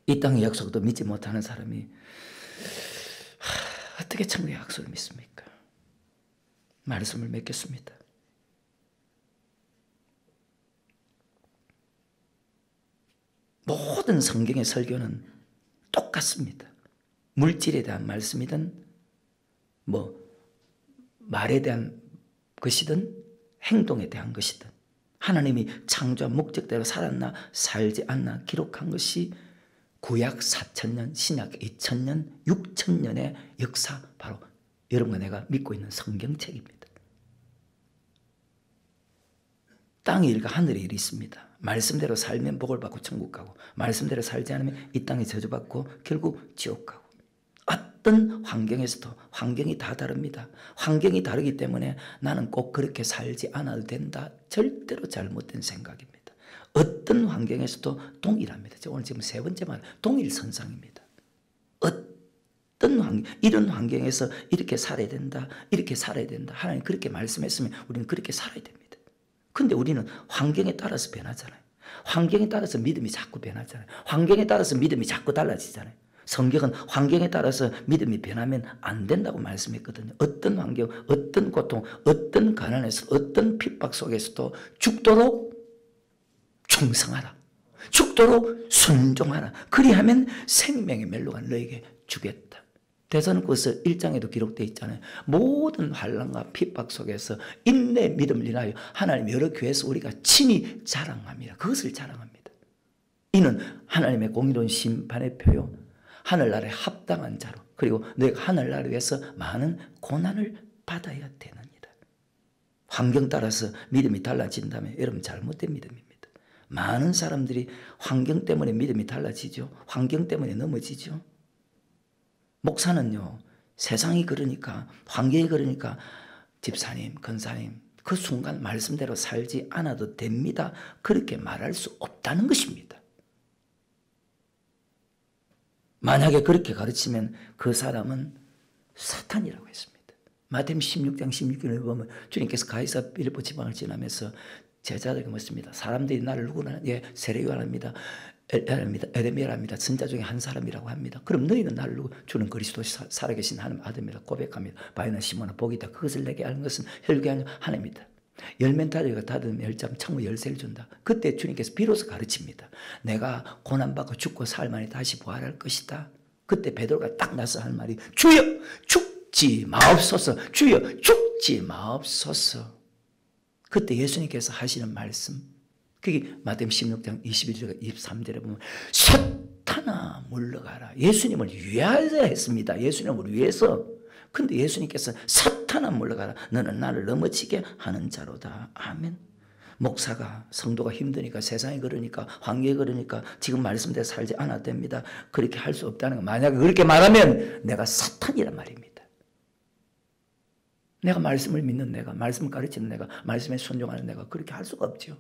이 땅의 약속도 믿지 못하는 사람이 어떻게 천국의 약속을 믿습니까? 말씀을 맺겠습니다. 모든 성경의 설교는 똑같습니다. 물질에 대한 말씀이든 말에 대한 것이든 행동에 대한 것이든 하나님이 창조한 목적대로 살았나 살지 않나 기록한 것이 구약 4,000년, 신약 2,000년, 6,000년의 역사 바로 여러분과 내가 믿고 있는 성경책입니다. 땅의 일과 하늘의 일이 있습니다. 말씀대로 살면 복을 받고 천국 가고 말씀대로 살지 않으면 이 땅에 저주받고 결국 지옥 가고 어떤 환경에서도 환경이 다 다릅니다. 환경이 다르기 때문에 나는 꼭 그렇게 살지 않아도 된다. 절대로 잘못된 생각입니다. 어떤 환경에서도 동일합니다. 오늘 지금 세 번째 말 동일선상입니다. 어떤 이런 환경에서 이렇게 살아야 된다. 이렇게 살아야 된다. 하나님 그렇게 말씀했으면 우리는 그렇게 살아야 됩니다. 근데 우리는 환경에 따라서 변하잖아요. 환경에 따라서 믿음이 자꾸 변하잖아요. 환경에 따라서 믿음이 자꾸 달라지잖아요. 성경은 환경에 따라서 믿음이 변하면 안 된다고 말씀했거든요. 어떤 환경, 어떤 고통, 어떤 가난에서 어떤 핍박 속에서도 죽도록 충성하라. 죽도록 순종하라. 그리하면 생명의 멜로가 너에게 주겠다. 대선고서 1장에도 기록되어 있잖아요. 모든 환난과 핍박 속에서 인내 믿음을 인하여 하나님 여러 교회에서 우리가 친히 자랑합니다. 그것을 자랑합니다. 이는 하나님의 공의로운 심판의 표요. 하늘나라에 합당한 자로 그리고 너희가 하늘나라를 위해서 많은 고난을 받아야 되느니라. 환경 따라서 믿음이 달라진다면 여러분 잘못된 믿음입니다. 많은 사람들이 환경 때문에 믿음이 달라지죠. 환경 때문에 넘어지죠. 목사는요. 세상이 그러니까 환경이 그러니까 집사님, 권사님 그 순간 말씀대로 살지 않아도 됩니다. 그렇게 말할 수 없다는 것입니다. 만약에 그렇게 가르치면 그 사람은 사탄이라고 했습니다. 마태복음 16장 16절을 보면 주님께서 가이사 빌립보 지방을 지나면서 제자들에게 묻습니다. 사람들이 나를 누구나 세례 요한입니다. 에레미야랍니다. 선자 중에 한 사람이라고 합니다. 그럼 너희는 나를 누구? 주는 그리스도 살아계신 하나님 아들입니다. 고백합니다. 바요나 시몬아 복이다. 그것을 내게 아는 것은 혈육이 하나님이다. 열멘다리가 닫으면 열잠 창문 열쇠를 준다. 그때 주님께서 비로소 가르칩니다. 내가 고난받고 죽고 살만이 다시 부활할 것이다. 그때 베드로가 딱 나서 한 말이 주여 죽지 마옵소서. 주여 죽지 마옵소서. 그때 예수님께서 하시는 말씀 그게 마태복음 16장 21절과 23절에 보면 사탄아 물러가라. 예수님을 위하여 했습니다. 예수님을 위해서. 근데 예수님께서 사탄아 물러가라. 너는 나를 넘어지게 하는 자로다. 아멘. 목사가 성도가 힘드니까 세상이 그러니까 환경이 그러니까 지금 말씀대로 살지 않아도 됩니다. 그렇게 할 수 없다는 거. 만약에 그렇게 말하면 내가 사탄이란 말입니다. 내가 말씀을 믿는 내가, 말씀을 가르치는 내가, 말씀에 순종하는 내가 그렇게 할 수가 없죠.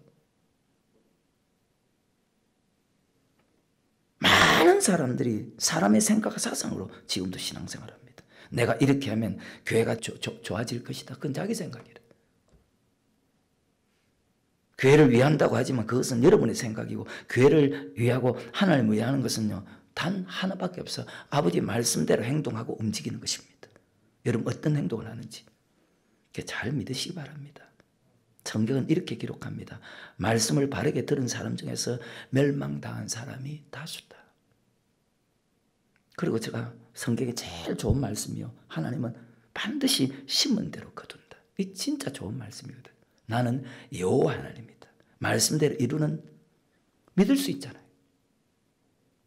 많은 사람들이 사람의 생각과 사상으로 지금도 신앙생활을 합니다. 내가 이렇게 하면 교회가 좋아질 것이다. 그건 자기 생각이라. 교회를 위한다고 하지만 그것은 여러분의 생각이고 교회를 위하고 하나님을 위하는 것은요. 단 하나밖에 없어. 아버지 말씀대로 행동하고 움직이는 것입니다. 여러분 어떤 행동을 하는지 잘 믿으시기 바랍니다. 성경은 이렇게 기록합니다. 말씀을 바르게 들은 사람 중에서 멸망당한 사람이 다수다. 그리고 제가 성경에 제일 좋은 말씀이요. 하나님은 반드시 심은 대로 거둔다. 이 진짜 좋은 말씀이거든. 나는 여호와 하나님이다. 말씀대로 이루는 믿을 수 있잖아요.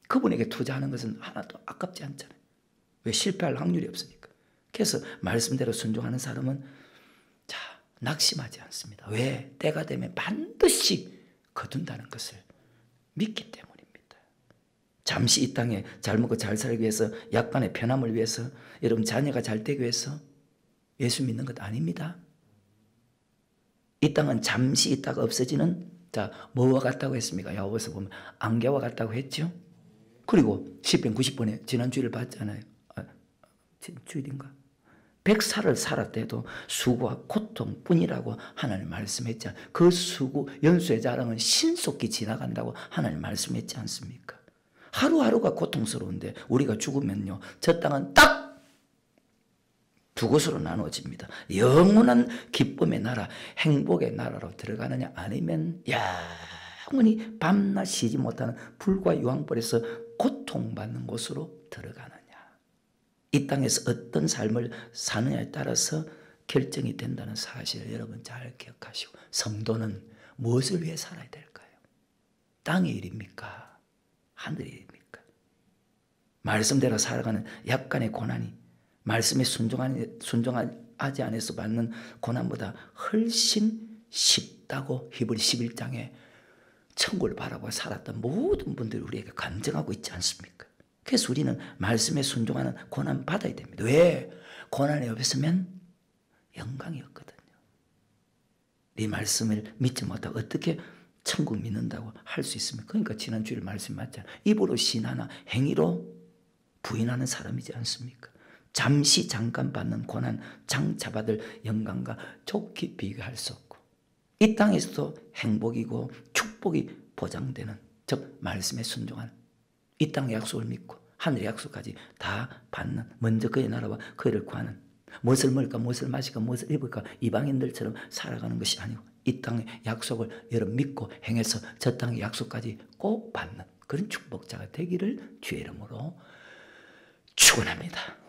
그분에게 투자하는 것은 하나도 아깝지 않잖아요. 왜? 실패할 확률이 없으니까. 그래서 말씀대로 순종하는 사람은 낙심하지 않습니다. 왜? 때가 되면 반드시 거둔다는 것을 믿기 때문입니다. 잠시 이 땅에 잘 먹고 잘 살기 위해서, 약간의 편함을 위해서, 여러분 자녀가 잘 되기 위해서 예수 믿는 것 아닙니다. 이 땅은 잠시 있다가 없어지는, 뭐와 같다고 했습니까? 야고보서 보면 안개와 같다고 했죠. 그리고 시편 90번에 지난 주일을 봤잖아요. 주일인가? 100살을 살았대도 수고와 고통뿐이라고 하나님 말씀했지 않습니까? 그 수고, 연수의 자랑은 신속히 지나간다고 하나님 말씀했지 않습니까? 하루하루가 고통스러운데 우리가 죽으면요, 저 땅은 딱 두 곳으로 나누어집니다. 영원한 기쁨의 나라, 행복의 나라로 들어가느냐, 아니면 영원히 밤낮 쉬지 못하는 불과 유황불에서 고통받는 곳으로 들어가느냐. 이 땅에서 어떤 삶을 사느냐에 따라서 결정이 된다는 사실을 여러분 잘 기억하시고, 성도는 무엇을 위해 살아야 될까요? 땅의 일입니까? 하늘의 일입니까? 말씀대로 살아가는 약간의 고난이 말씀에 순종하지 않아서 받는 고난보다 훨씬 쉽다고 히브리 11장에 천국을 바라보고 살았던 모든 분들이 우리에게 간증하고 있지 않습니까? 그래서 우리는 말씀에 순종하는 고난 받아야 됩니다. 왜? 고난이 없으면 영광이 없거든요. 네 말씀을 믿지 못하고 어떻게 천국 믿는다고 할 수 있습니까? 그러니까 지난 주일 말씀 맞잖아요. 입으로 신하나 행위로 부인하는 사람이지 않습니까? 잠깐 받는 고난, 장차 받을 영광과 좋게 비교할 수 없고, 이 땅에서도 행복이고 축복이 보장되는, 즉 말씀에 순종하는, 이 땅의 약속을 믿고 하늘의 약속까지 다 받는, 먼저 그의 나라와 그를 구하는, 무엇을 먹을까, 무엇을 마실까, 무엇을 입을까 이방인들처럼 살아가는 것이 아니고 이 땅의 약속을 여러분 믿고 행해서 저 땅의 약속까지 꼭 받는 그런 축복자가 되기를 주의 이름으로 축원합니다.